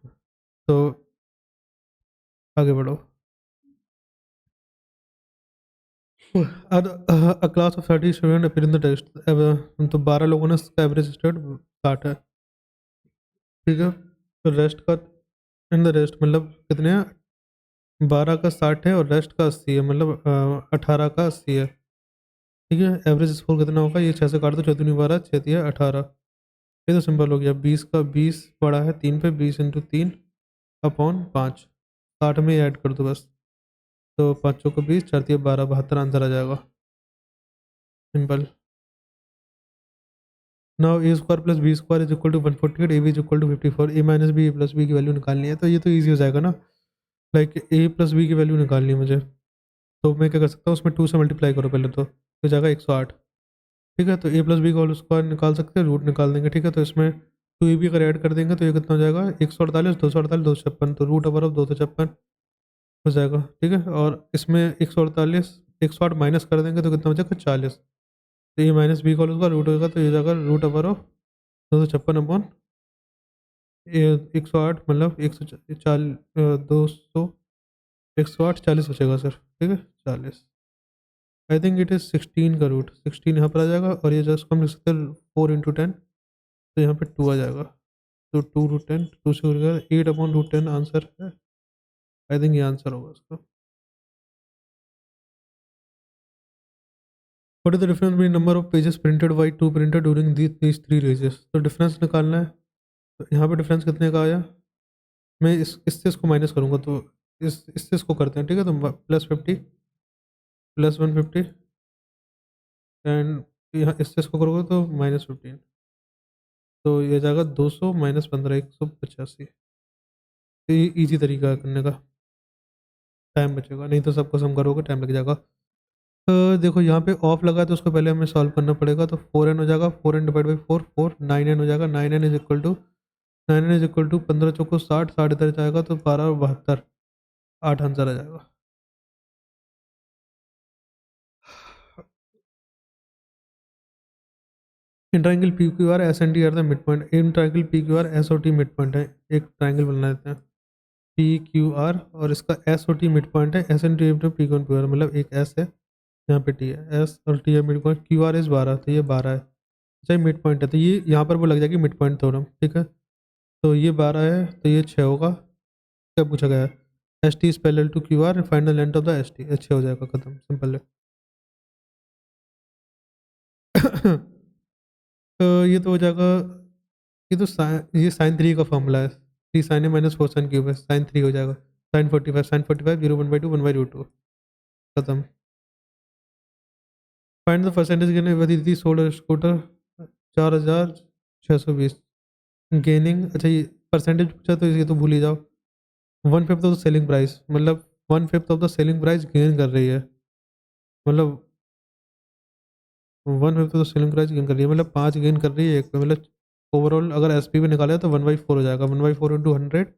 तो आगे बढ़ो। A class of 30 student appear in the test, तो 12 लोगों ने एवरेज स्टेट 60 है। ठीक है, तो रेस्ट का, इन द रेस्ट मतलब कितने हैं? 12 का 60 है और रेस्ट का 80 है, मतलब 18 का 80 है। ठीक है, एवरेज स्कोर कितना होगा? ये 6 से काट दो, 6 दूनी 12, 6 दिया 18। ये तो सिंपल हो गया। 20 का 20 पड़ा है 3 पे, 20 × 3 अपॉन 5, 60 में ऐड कर दो बस। तो 5 को 20, 4 दिया 12, 72 आंसर आ जाएगा। Simple. Now A² + B² is equal to 148, AB is equal to 54। A - B A + B की वैल्यू निकालनी है, तो ये तो ईजी हो जाएगा ना। लाइक A + B की वैल्यू निकालनी है मुझे, तो मैं क्या कर सकता हूँ, उसमें 2 से मल्टीप्लाई करो पहले, तो हो जाएगा 108। ठीक है, तो A + B का होल स्क्वायर निकाल सकते हैं, रूट निकाल देंगे। ठीक है, तो इसमें 2AB अगर ऐड कर देंगे तो ये कितना हो जाएगा? 148, 248, 256, तो √256 हो जाएगा। ठीक है, और इसमें 148, 108 माइनस कर देंगे तो कितना हो जाएगा? 40। तो ये -B का होल स्क्वायर रूट होगा, तो ये जाएगा √256 अपॉन 108, मतलब 140, 200, 108, 40 बचेगा सर। ठीक है, 40। आई थिंक इट इज़ 16 का रूट, 16 यहाँ पर आ जाएगा, और ये जस्ट हम लिख सकते हैं 4 × 10, तो यहाँ पे 2 आ जाएगा। तो 2√10, 2 से हो गया 8/√10 आंसर है। आई थिंक ये आंसर होगा उसका। What is the difference between number of pages printed by two printer during these 3 raises? तो डिफरेंस निकालना है। तो यहाँ पे डिफरेंस कितने का आया? मैं इससे इसको माइनस करूँगा, तो इससे इसको करते हैं। ठीक है, तो +50 +150, एंड यहाँ इससे इसको करोगे तो -15, तो ये जाएगा 200 - 15, 185। तो ये ईजी तरीका है करने का, टाइम बचेगा, नहीं तो सबको सम करोगे टाइम लग जाएगा। देखो यहाँ पे ऑफ लगा है, तो उसको पहले हमें सॉल्व करना पड़ेगा। तो 4n हो जाएगा, 4n/4, 4 9n हो जाएगा। 9n इज इक्वल टू 15 चौको 60, 60 इधर जाएगा तो 12 और 72, 8 आंसर आ जाएगा। In triangle PQR SNT are the mid point. In triangle PQR SOT mid point है। एक ट्राइंगल बना देते हैं PQR, और इसका SOT मिड पॉइंट है। SNT PQR मतलब एक S है, यहाँ पे T है, S और T है मिड पॉइंट। QR इज 12, तो ये 12 है। अच्छा, ये मिड पॉइंट है, तो ये यहाँ पर वो लग जाएगी मिड पॉइंट थ्योरम। ठीक है, तो ये 12 है, तो ये 6 होगा। क्या पूछा गया है? ST is parallel to QR, find the length of the ST। 6 हो जाएगा, खत्म, सिंपल है। तो ये तो हो जाएगा, ये तो ये sin 3 का फॉर्मूला है। 3 sin A - 4 sin³ है, sin 3 हो जाएगा। sin 45, 0 1/2, खत्म। फाइंड द परसेंटेज गेन यदि सोल्ड स्कूटर 4620 गेनिंग। अच्छा, ये परसेंटेज पूछा तो ये तो भूल ही जाओ। 1/5 तो सेलिंग प्राइस, मतलब 1/5 of the selling price gain कर रही है, मतलब 1/5 of the selling price gain कर रही है, मतलब 5 गेन कर रही है एक पे, मतलब ओवरऑल अगर एस पी पे निकाले तो 1/4 हो जाएगा, 1/4 into 100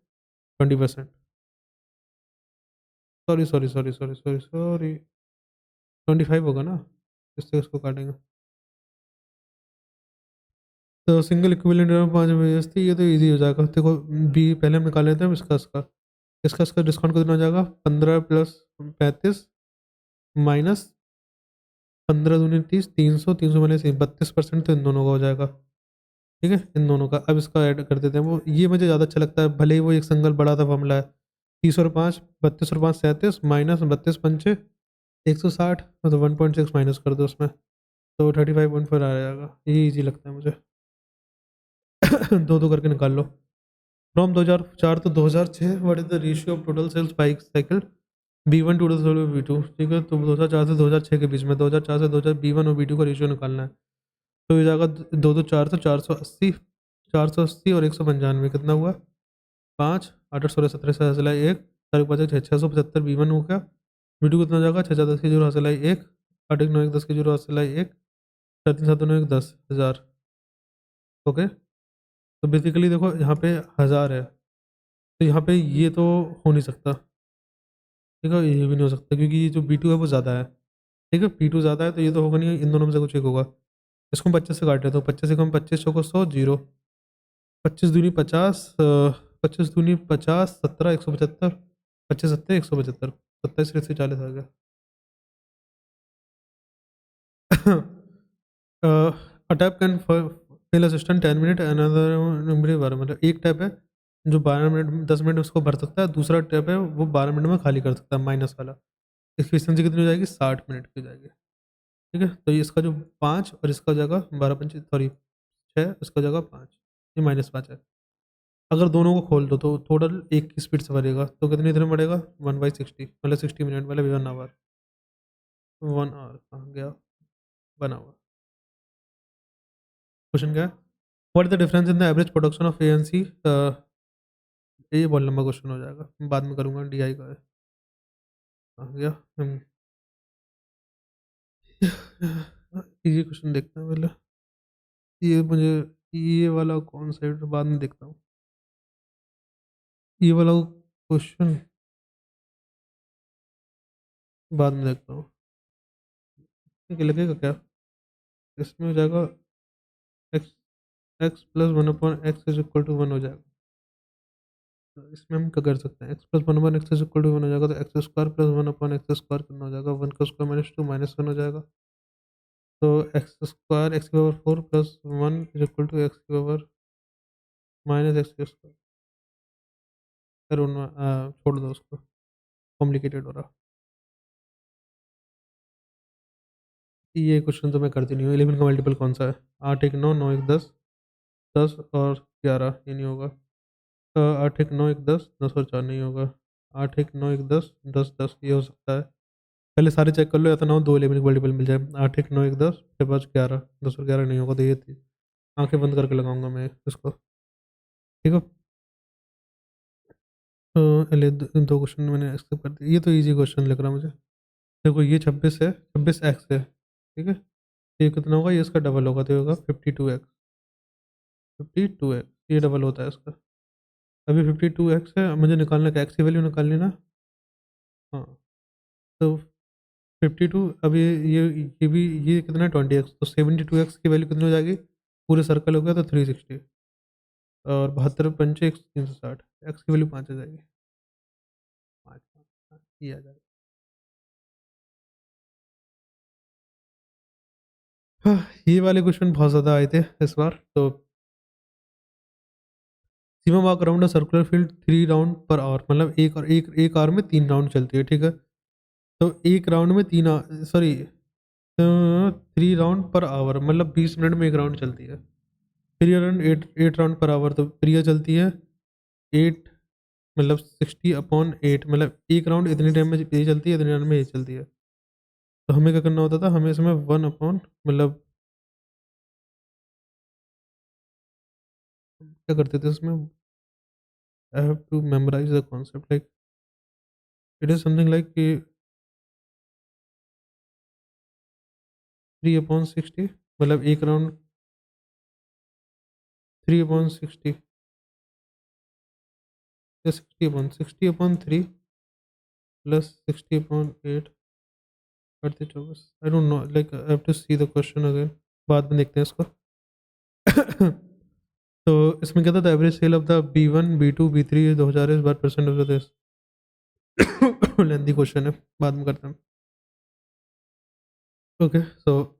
20%। Sorry sorry sorry sorry sorry sorry 25 होगा ना, इससे इसको काटेंगे। तो सिंगल इक्विवेलेंट 5 थी, ये तो इजी हो जाएगा। देखो बी पहले हम निकाल लेते हैं इसका डिस्काउंट कितना हो जाएगा, 15 प्लस 35 माइनस 15 दूनी 30, 300, 300 माइनस 32%, तो इन दोनों का हो जाएगा। ठीक है, इन दोनों का अब इसका ऐड कर देते हैं। वो ये मुझे ज़्यादा अच्छा लगता है, भले ही वो एक सिंगल बड़ा था फॉर्मूला है। 30 और 5 32 और 5 37 माइनस 32 पंचे 160, मतलब 1.6 माइनस कर दो उसमें, तो 35.4 आ जाएगा। ये इजी लगता है मुझे। दो दो करके निकाल लो। From 2004 to 2006 what is the ratio of total sales bike cycle B1 to B2। ठीक है, तो 2004 से 2006 के बीच में, 2004 से 2000 B1 और B2 का रेशियो निकालना है। तो ये जाएगा दो दो चार, तो 480, 480 और 195 कितना हुआ, 5 8 8 16 17 से हासिल आई एक, 4 5 6 675 B1 हो गया। B2 कितना हो जाएगा, 6 4 10 की जीरो हासिल आई एक, 8 1 9 1 10 की जीरो हासिल आई एक, 4 3 7 9 1 10,000। ओके, तो बेसिकली देखो यहाँ पे 1000 है, तो यहाँ पे ये तो हो नहीं सकता। ठीक है, ये भी नहीं हो सकता क्योंकि ये जो B2 है वो ज़्यादा है। ठीक है, P2 ज़्यादा है, तो ये तो होगा नहीं, इन दोनों में से कुछ एक होगा। इसको हम 25 से काट रहे, तो 25 से कम 25 चौको 100 जीरो, 25 दूनी 50, 25 दूनी 50 17 175, 25 सत्तर 175, 27 से 40 आ गया। A tap can fill a cistern 10 minute, another number 12, मतलब एक टैप है जो 12 मिनट 10 मिनट उसको भर सकता है, दूसरा टैप है वो 12 मिनट में खाली कर सकता है, माइनस वाला। इसकी एफिशिएंसी कितनी हो जाएगी, 60 मिनट की हो जाएगी। ठीक है, तो ये इसका जो 5 और इसका जगह 12 पंच सॉरी 6, इसका जगह 5, ये -5 है। अगर दोनों को खोल दो तो टोटल एक की स्पीड से भरेगा, तो कितनी देर में बढ़ेगा, 1/60, मतलब 60 मिनट, मतलब 1 आवर। 1 आवर कहाँ गया, बना हुआ। क्वेश्चन क्या है, what is the difference in the average production of ANC। ये बहुत लंबा क्वेश्चन हो जाएगा, बाद में करूँगा, DI का है। आ गया। इजी क्वेश्चन देखते हैं पहले। ये मुझे, ये वाला कौन सा है, बाद में देखता हूँ। ये वाला क्वेश्चन बाद में देखता हूँ। ठीक है, लगेगा क्या, इसमें हो जाएगा x, x plus 1/x is equal to 1 हो जाएगा। तो इसमें हम क्या कर सकते हैं, x plus 1/x is equal to 1 हो जाएगा, तो x square plus 1/x square कितना हो जाएगा, 1 का स्क्वायर -2 -1 हो जाएगा। तो एक्स स्क्वायर एक्स की power 4 plus 1 is equal to x की पावर -x की स्क्वायर। छोड़ दो उसको, कॉम्प्लिकेटेड हो रहा। ये क्वेश्चन तो मैं करती नहीं हूँ। 11 का मल्टीपल कौन सा है, 8 1 9 9 1 10, 10 और 11, ये नहीं होगा। 8 1 9 1 10, 10 और 4 नहीं होगा। 8 1 9 1 10, 10 10 ये हो सकता है। पहले सारे चेक कर लो, या तो ना हो 2 11 के मल्टीपल मिल जाए। 8 1 9 1 10 फिर पास 11, 10 और 11 नहीं होगा, तो ये थी। आंखें बंद करके लगाऊंगा मैं इसको। ठीक है, पहले दो क्वेश्चन मैंने एक्सेप्ट कर दिया, ये तो इजी क्वेश्चन लग रहा है मुझे। देखो ये 26 है, 26x है। ठीक है, ये कितना होगा, ये इसका डबल होगा, तो ये होगा 52x, 52x ये डबल होता है इसका। अभी 52x है, मुझे निकालना क्या, एक्स की वैल्यू निकालनी ना। हाँ, तो 52, अभी ये भी, ये कितना है 20x, तो 72x की वैल्यू कितनी हो जाएगी, पूरे सर्कल हो गया तो 360, और 72 पंचे 360, एक्स की वैल्यू 5 आ जाएगी, 5 ये आ जाएगा। हाँ, ये वाले क्वेश्चन बहुत ज़्यादा आए थे इस बार तो। Seema walk around a circular field 3 round per hour, मतलब एक आवर में 3 राउंड चलती है। ठीक है, तो एक राउंड में सॉरी 3 राउंड पर आवर, मतलब 20 मिनट में एक राउंड चलती है। फिर ये रन 8 राउंड पर आवर, तो फिर ये चलती है 8, मतलब 60/8, मतलब एक राउंड इतनी टाइम में ये चलती है, इतने टाइम में ये चलती है। तो हमें क्या करना होता था, हमें इसमें 1 मतलब क्या करते थे इसमें, I have to memorise the concept, like it is something like कि 3/60, मतलब एक राउंड 3/60 या 60/3 प्लस 60/8 बढ़ते 24। I don't know, like I have to see the question again, बाद में देखते हैं इसको। तो इसमें क्या था, the average sale of the B1 B2 B3 2000 is what percent of this. Lengthy question है, बाद में करते हैं। Okay, so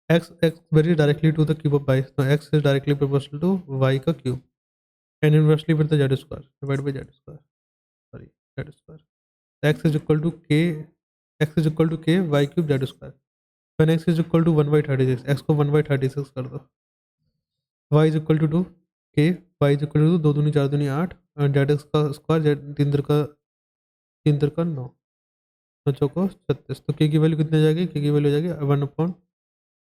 x varies directly to the cube of y, so x is directly proportional to y का cube and inversely with the z square divided by z square, sorry, z square, x is equal to k, x is equal to k y cube z square, when x is equal to 1/36, x को 1/36 कर दो, y is equal to 2, k y is equal to 2 दूनी 4 दूनी 8 और z का स्क्वायर, z 3 का 9, 9 चौको 36, तो k की वैल्यू कितनी आ जाएगी, k की वैल्यू आ जाएगी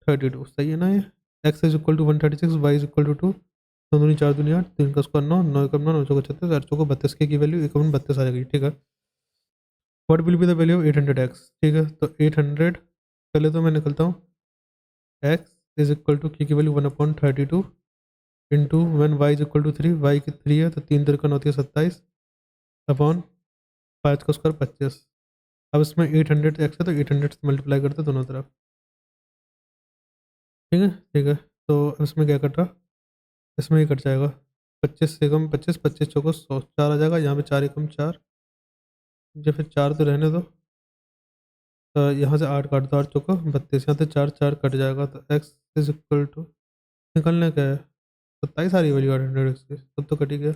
1/32, सही है ना ये। x is equal to 136, y is equal to 2, 2 दूनी 4 दूनी 8, 3 का स्क्वायर 9, 9 का 9, 9 चौको 36, 8 चौको 32, k की वैल्यू 1/32 आ जाएगी, ठीक है। What will be the value of 800x, ठीक है, तो 800, पहले तो मैं निकलता हूँ, x is equal to k की value 1/32 into one y is equal to 3, y की 3 है तो 3 3 का 9 27 अपॉन 5 का स्क्वायर 25। अब इसमें 800x है तो 800 से मल्टीप्लाई करते हैं दोनों तरफ, ठीक है, ठीक है। तो इसमें क्या कट रहा, इसमें ये कट जाएगा, 25 से कम 25, 25 चौको 100, 4 आ जाएगा, यहाँ पे 4 एकम 4, या फिर 4 तो रहने दो, तो यहाँ से 8 काट दो, 8 चौको 32, यहाँ से 4 4 कट जाएगा, तो x इज इक्वल टू, निकलने क्या है, 27 आ रही है वैल्यू 800x की, तब तो कट ही गया,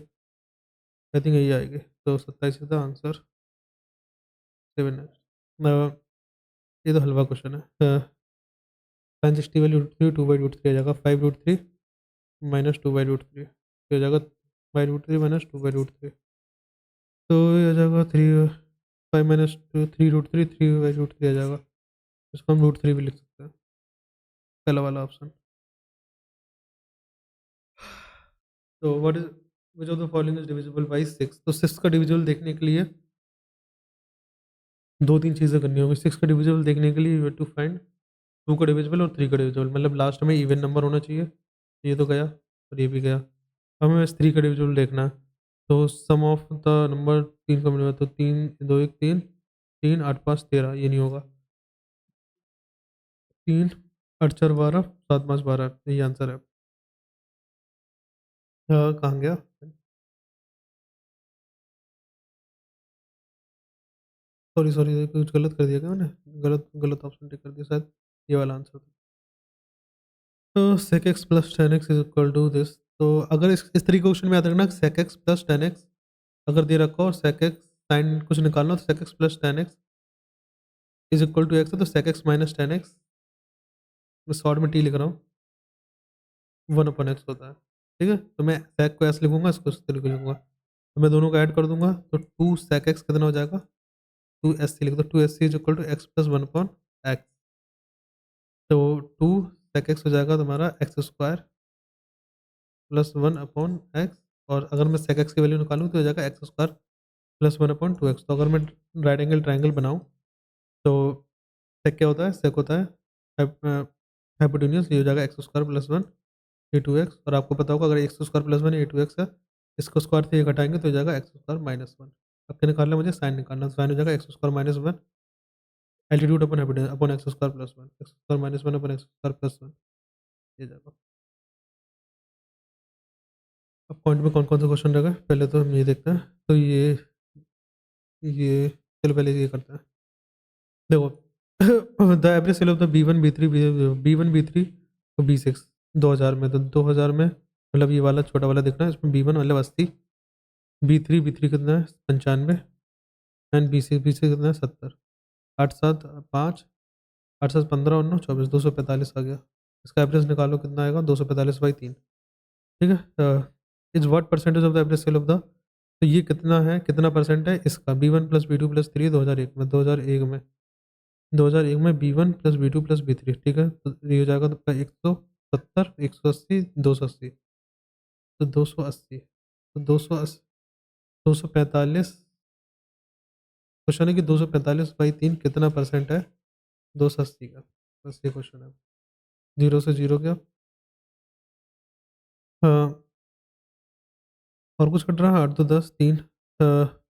आई थिंक यही आएगी, तो 27 इज द आंसर, 7 है। ये तो हलवा क्वेश्चन है। साइन 60 वैल्यू √3, 2/√3 आ जाएगा, 5√3 माइनस 2/√3, हो जाएगा 5√3 माइनस 2/√3, तो ये आ जाएगा 3, 5 माइनस 2 3√3, 3/√3 आ जाएगा, इसको हम √3 भी लिख सकते हैं, पहला वाला ऑप्शन। तो what is, which of the following is divisible by 6, तो 6 का डिविजिबल देखने के लिए दो तीन चीज़ें करनी होगी, 6 का डिविजिबल देखने के लिए यू हैव टू फाइंड 2 का डिविजिबल और 3 का डिविजिबल, मतलब लास्ट में इवन नंबर होना चाहिए, ये तो गया और ये भी गया, हमें बस 3 का डिविजिबल देखना है, तो सम ऑफ द नंबर 3 का मिलेगा, तो 3 2 1 3, 3 8 5 13, ये नहीं होगा, 3 8 4 12, 7 5 12, यही आंसर है। कहाँ गया, सॉरी सॉरी, कुछ गलत कर दिया क्या मैंने, गलत गलत ऑप्शन टिक कर दिया शायद, ये वाला आंसर था। तो sec x plus 10x is equal to this, तो अगर इस तरीके क्वेश्चन में याद रखना, sec x प्लस 10x अगर दे रखा हो, sec x साइन कुछ निकालना हो, तो sec x plus 10x is equal to x है, तो sec x माइनस 10x, मैं शॉर्ट में टी लिख रहा हूँ, 1/x होता है, ठीक है, तो मैं sec को ऐसे लिखूंगा, इसको इस तरीके लिखूंगा, तो मैं दोनों को ऐड कर दूंगा, तो 2 sec x कितना हो जाएगा, 2sc लिख दो, 2sc is equal to x plus 1/x, तो 2 sec x हो जाएगा तुम्हारा एक्स स्क्वायर प्लस 1/x, और अगर मैं sec x की वैल्यू निकालूँ तो हो जाएगा एक्स स्क्वायर प्लस 1/2x, तो अगर मैं राइट एंगल ट्राइंगल बनाऊँ तो sec क्या होता है, sec होता है हाइपोटेन्यूस, ये हो जाएगा एक्स स्क्वायर प्लस 1 ये 2x, और आपको पता होगा अगर एक्स स्क्वायर प्लस 1 ये 2x है, इसको स्क्वायर से ये घटाएंगे तो हो जाएगा एक्स स्क्वायर माइनस 1। अब क्या निकालना है मुझे, साइन निकालना, साइन हो जाएगा x square minus 1 altitude upon hypotenuse upon x square plus 1, x square minus 1 upon x square plus 1, ये जाएगा। अब पॉइंट में कौन कौन सा क्वेश्चन रहेगा, पहले तो हम ये देखते हैं, तो ये चलो पहले ये करते हैं, देखो the average sale of the B one B three और B6 2000 में, तो 2000 में मतलब ये वाला छोटा वाला देखना है, इसमें B1 मतलब 80, B3 कितना है 95 एंड B6 कितना है 70, 8 7 5, 8 7 15 और 9 24, 245 आ गया, इसका एवरेज निकालो कितना आएगा, 245/3, ठीक है। Is what percentage of the average sale of the, तो ये कितना है, कितना परसेंट है इसका, B1 प्लस B2 प्लस 3 2001 में, 2001 में B1 plus B2 plus B3, ठीक है, तो ये हो जाएगा तो 170 180 280, तो 280, तो 280 245 क्वेश्चन है कि 245/3 कितना परसेंट है 280 का, बस ये क्वेश्चन है। 0 से 0 क्या? हाँ, और कुछ कट रहा है? 8 2 10 3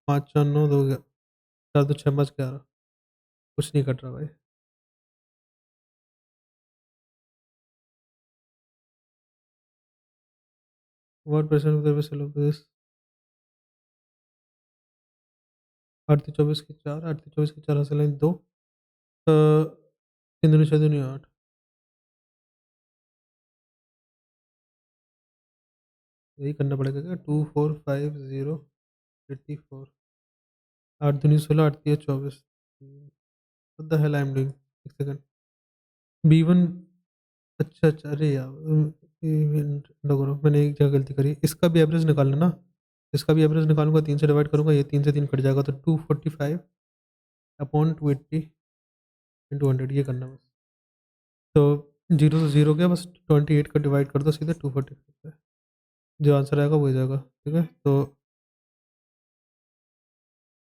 5 4 9 2 4 2 6 5 11, कुछ नहीं कट रहा भाई। What percent of the vessel of this? 8 24 की 4, 8 24 की 4 हासिल 2, 3 दूनी 6 दूनी 8, यही करना पड़ेगा क्या? 2450 84, 8 दूनी 16, 8 3 24। What the hell I am doing? एक सेकंड। B1, अच्छा अच्छा, अरे यार करो, मैंने एक जगह गलती करी। इसका भी एवरेज निकालना ना, इसका भी एवरेज निकालूंगा, 3 से डिवाइड करूंगा, ये 3 से 3 कट जाएगा, तो 245/280 ये करना बस। तो 0 से 0 गया, बस 28 का डिवाइड कर दो सीधे 245 पे, जो आंसर आएगा वो हो जाएगा। ठीक है, तो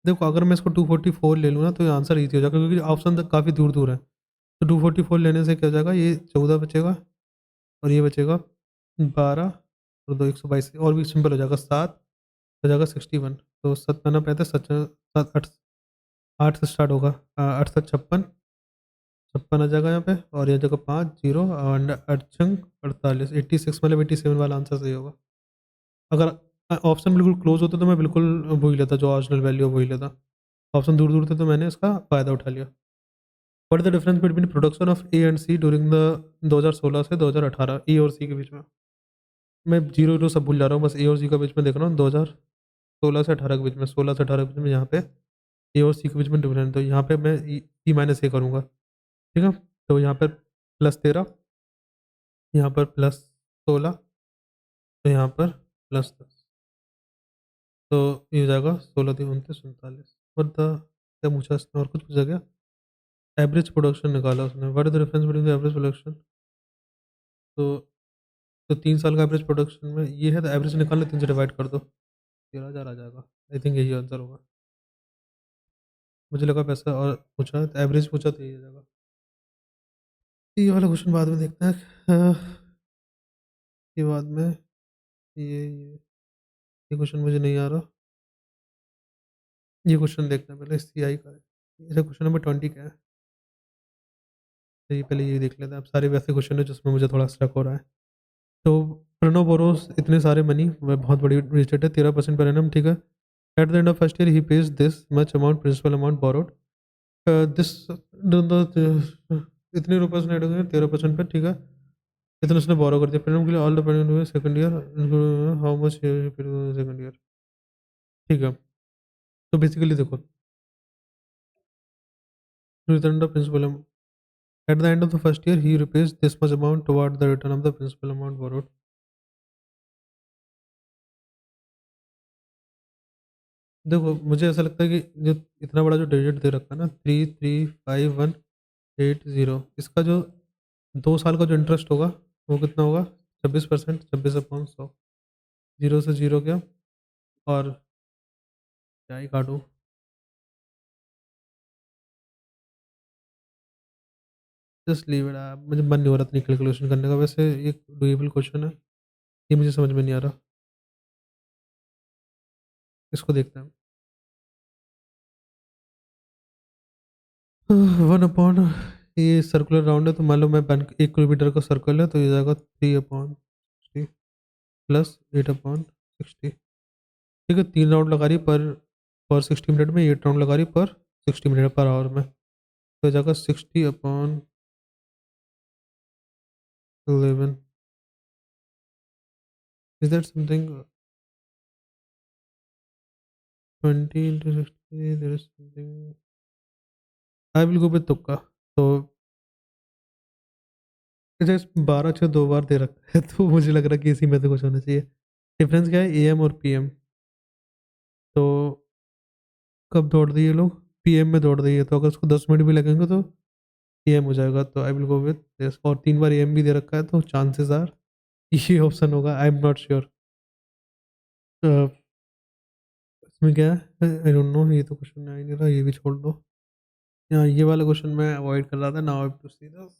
देखो अगर मैं इसको 244 ले लूँ ना तो ये आंसर ईजी हो जाएगा, क्योंकि ऑप्शन तक काफ़ी दूर दूर है। तो 244 लेने से क्या हो जाएगा, ये 14 बचेगा और ये बचेगा 12 और 2 122, और भी सिंपल हो जाएगा, 7 हो जाएगा 61। तो 7 पन्ना 35, 7 8, 8 से स्टार्ट होगा, 8 से 56, 56 आ जाएगा यहाँ पे, और ये जगह 5 जीरो एंड 8 छंग 48, 86 मतलब 87 वाला आंसर सही होगा। अगर ऑप्शन बिल्कुल क्लोज होता तो मैं बिल्कुल वही लेता, जो ऑरिजिनल वैल्यू वही लेता। ऑप्शन दूर दूर थे तो मैंने इसका फ़ायदा उठा लिया। What is the difference between production of A and C during the 2016 से 2018, ए और सी के बीच में? मैं जीरो जीरो सब भूल जा रहा हूँ, बस ए और सी के बीच में देख रहा हूँ, 2016 से 18 के बीच में, 16 से 18 के बीच में, यहाँ पे ए और सी के बीच में डिफरेंस, तो यहाँ पे मैं ई माइनस ए करूँगा। ठीक है, तो यहाँ पर +13, यहाँ पर +16, तो यहाँ पर +10, तो ये हो जाएगा 16 3 29 39। और द क्या पूछा इसने, और कुछ पूछा क्या? एवरेज प्रोडक्शन निकाला उसने। What is the difference between the average production? तो 3 साल का एवरेज प्रोडक्शन में ये है, तो एवरेज निकालना, 3 से डिवाइड कर दो, 13,000 आ जाएगा। आई थिंक यही आंसर होगा, मुझे लगा पैसा और पूछा है, तो एवरेज पूछा तो यही आ जाएगा। ये वाला क्वेश्चन बाद में देखते हैं। ये बाद में, ये क्वेश्चन मुझे नहीं आ रहा। ये क्वेश्चन देखना है पहले, CI का है। ये क्वेश्चन नंबर 20 का है, तो ये पहले ये देख लेते हैं। अब सारे वैसे क्वेश्चन है जिसमें मुझे थोड़ा स्ट्रक हो रहा है। तो प्रणव बोरोस इतने सारे मनी, वह बहुत बड़ी रिचेट है, 13% पर एनम। ठीक है, at the end of first year ही pays this much amount principal amount borrowed, this इतने रुपये उसने 13% पे। ठीक है, इतना उसने बोरो कर दिया प्रणव के लिए, all the payment second year, how much second year. ठीक है, तो बेसिकली देखो, return the principal at the end of the first year he repays this much amount toward the return of the principal amount borrowed। देखो मुझे ऐसा लगता है कि जो इतना बड़ा जो डिजिट दे रखा है ना, 335180, इसका जो 2 साल का जो इंटरेस्ट होगा वो कितना होगा? 26%, 26/100, 0 से 0 क्या, और क्या ही काटूँ, जस्ट लीव इट। मुझे मन नहीं हो रहा इतनी कैलकुलेशन करने का, वैसे ये डुएबल क्वेश्चन है, ये मुझे समझ में नहीं आ रहा। इसको देखते हैं। 1/, ये सर्कुलर राउंड है, तो मान लो मैं 1 किलोमीटर का सर्कल है, तो ये जाएगा 3/60 +8/60। ठीक है, 3 राउंड लगा रही पर 60 मिनट में, 8 राउंड लगा रही पर 60 मिनट पर आवर में, तो जाएगा 60/11। Is that something 20 × 60, there is something, I will go with तुक्का। तो इसे 12 6 2 बार दे रखा है, तो मुझे लग रहा है कि इसी में से कुछ होना चाहिए। डिफरेंस क्या है, AM और PM? तो कब दौड़ रही है लोग? PM में दौड़ रही है, तो अगर उसको 10 मिनट भी लगेंगे तो PM हो जाएगा, तो आई विल गो विद दिस। और 3 बार AM भी दे रखा है, तो चांसेस आर ये ऑप्शन होगा, आई एम नॉट श्योर। इसमें क्या है? आई डोंट नो, ये तो क्वेश्चन आ ही नहीं रहा, ये भी छोड़ दो। यहाँ ये वाला क्वेश्चन मैं अवॉइड कर रहा था। Now I have to see this.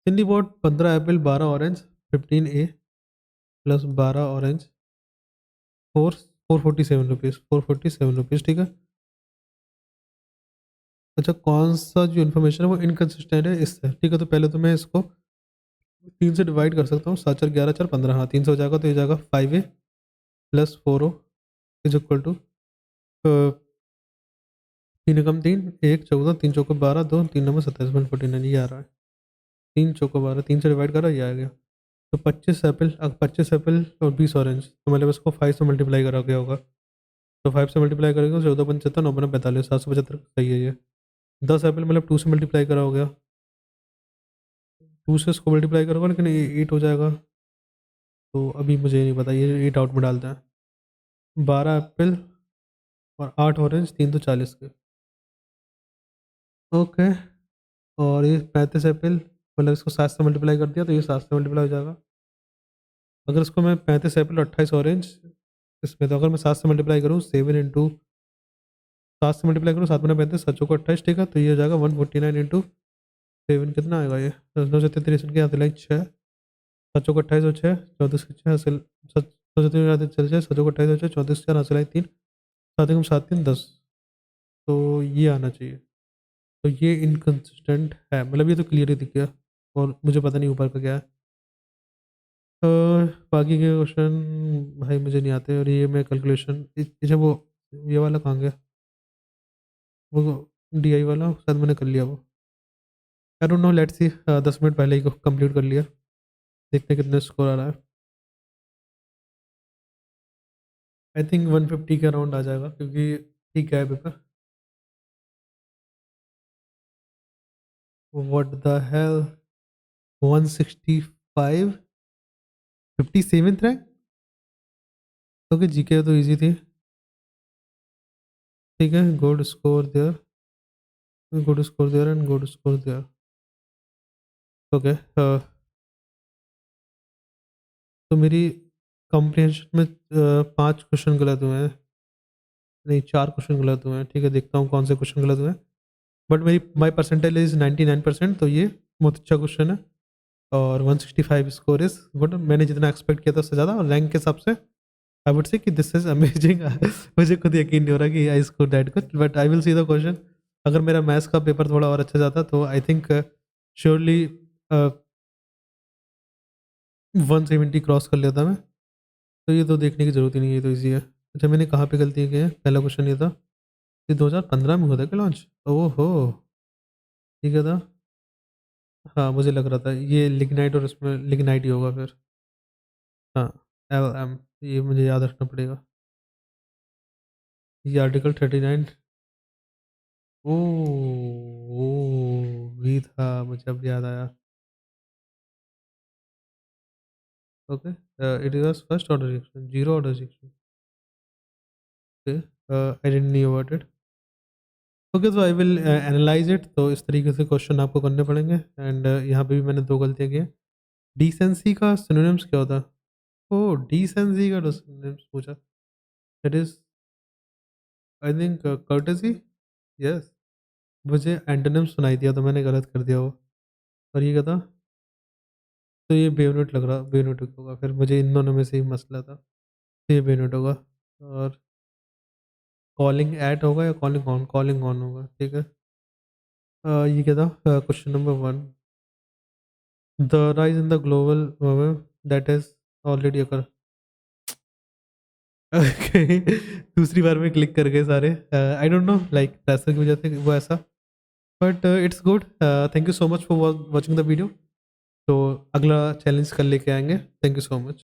Cindy bought 15 apple 12 orange 15 a plus 12 orange 447 rupees 447 rupees, ठीक है। अच्छा, कौन सा जो इन्फॉर्मेशन है वो इनकन्सिस्टेंट है इससे, ठीक है। तो पहले तो मैं इसको 3 से डिवाइड कर सकता हूँ। 7 4 11 4 15, हाँ 3 से हो जाएगा, तो ये जाएगा 5A plus 4O is equal to 3 Ekam 3 1 14 3 choco 12 2 3 number 27 49, ये आ रहा है। 3 चौको 12, 3 से डिवाइड करा, ये आ गया। तो 25 एप्पल, अब 25 एप्पल और 20 ऑरेंज, तो मतलब इसको 5 से मल्टीप्लाई करा गया होगा। तो 5 से मल्टीप्लाई करेंगे 14 75 9 बना 45 775, सही है ये। 10 एप्पल मतलब 2 से मल्टीप्लाई करा हो गया, 2 से इसको मल्टीप्लाई करोगे लेकिन 8 हो जाएगा। तो अभी मुझे नहीं पता, ये 8 आउट में डालते हैं। 12 एप्पल और 8 ऑरेंज 3 तो 40 के, ओके। और ये 35 एप्पल, मतलब इसको 7 से मल्टीप्लाई कर दिया तो ये 7 से मल्टीप्लाई हो जाएगा। अगर इसको मैं 35 एप्पल 28 ऑरेंज इसमें, तो अगर मैं 7 से मल्टीप्लाई करूँ 7 इंटू 7 से मल्टीप्लाई करूँ 7 बना 35 7 को 28, ठीक है। तो ये हो जाएगा 149 इंटू 7, कितना आएगा ये 9 से 33 के यहाँ लाइक 6 7 को 28 और 6 34 के 6 हासिल 7 को 28 और 6 34 4 हासिल 3 7 एकम 7 3 10, तो ये आना चाहिए। तो ये इनकन्सिस्टेंट है, मतलब ये तो क्लियर ही दिख गया, और मुझे पता नहीं ऊपर का क्या है। अ, बाकी के क्वेश्चन भाई मुझे नहीं आते। और ये मैं कैलकुलेशन अच्छा, वो ये वाला कहाँ गया, वो DI वाला शायद मैंने कर लिया वो, आई don't no, let's see. 10 minute पहले ही कंप्लीट कर लिया, देखते हैं कितने स्कोर आ रहा है। आई थिंक 150 के अराउंड आ जाएगा, क्योंकि ठीक है paper. What the hell, 165 57th rank, okay. GK तो इजी थी, ठीक है। Good score there, good score there and good score there, okay. तो मेरी कॉम्प्रिहेंशन में 5 क्वेश्चन गलत हुए हैं, नहीं 4 क्वेश्चन गलत हुए हैं, ठीक है। देखता हूँ कौन से क्वेश्चन गलत हुए हैं। बट मेरी माई परसेंटेज इज 99%, तो ये बहुत अच्छा क्वेश्चन है। और 165 स्कोर इज गुड, मैंने जितना एक्सपेक्ट किया था उससे ज़्यादा, और रैंक के हिसाब से आई वुड से कि दिस इज अमेजिंग। मुझे खुद यकीन नहीं हो रहा कि I score that good, but I will see the question. अगर मेरा मैथ्स का पेपर थोड़ा और अच्छा जाता तो आई थिंक श्योरली 170 क्रॉस कर लेता मैं। तो ये तो देखने की ज़रूरत ही नहीं है, ये तो ईजी है। अच्छा, मैंने कहाँ पे गलती की है? पहला क्वेश्चन ये था कि 2015 में हुआ था क्या लॉन्च? ओहो, ठीक है था। हाँ, मुझे लग रहा था ये लिग्नाइट, और इसमें लिग्नाइट ही होगा फिर। हाँ, LM, ये मुझे याद रखना पड़ेगा। ये आर्टिकल 39, ओ ओ भी था, मुझे अब याद आया। Okay, it is first order reaction, zero order reaction, okay. I didn't know about it, okay. तो आई विल एनालाइज इट। तो इस तरीके से क्वेश्चन आपको करने पड़ेंगे। एंड यहाँ पे भी मैंने 2 गलतियाँ की हैं। डिसेंसी का सिनोनिम्स क्या होता है? ओह, डिसेंसी का सिनोनिम्स पूछा, that is I think courtesy, yes. मुझे एंटोनिम सुनाई दिया तो मैंने गलत कर दिया वो। और ये क्या था? तो ये बेयोनेट लग रहा, बेयोनेट होगा फिर, मुझे इन दोनों में से ही मसला था, तो ये बेयोनेट होगा। और कॉलिंग एट होगा या कॉलिंग ऑन? कॉलिंग ऑन होगा, ठीक है। ये क्या था? Question number 1, the rise in the global warming that is already occur, okay. दूसरी बार में क्लिक कर गए सारे, आई डोंट नो, लाइक प्रेशर की वजह से वो ऐसा, but it's good. Thank you so much for watching the video. तो अगला चैलेंज कल लेके आएंगे। Thank you so much.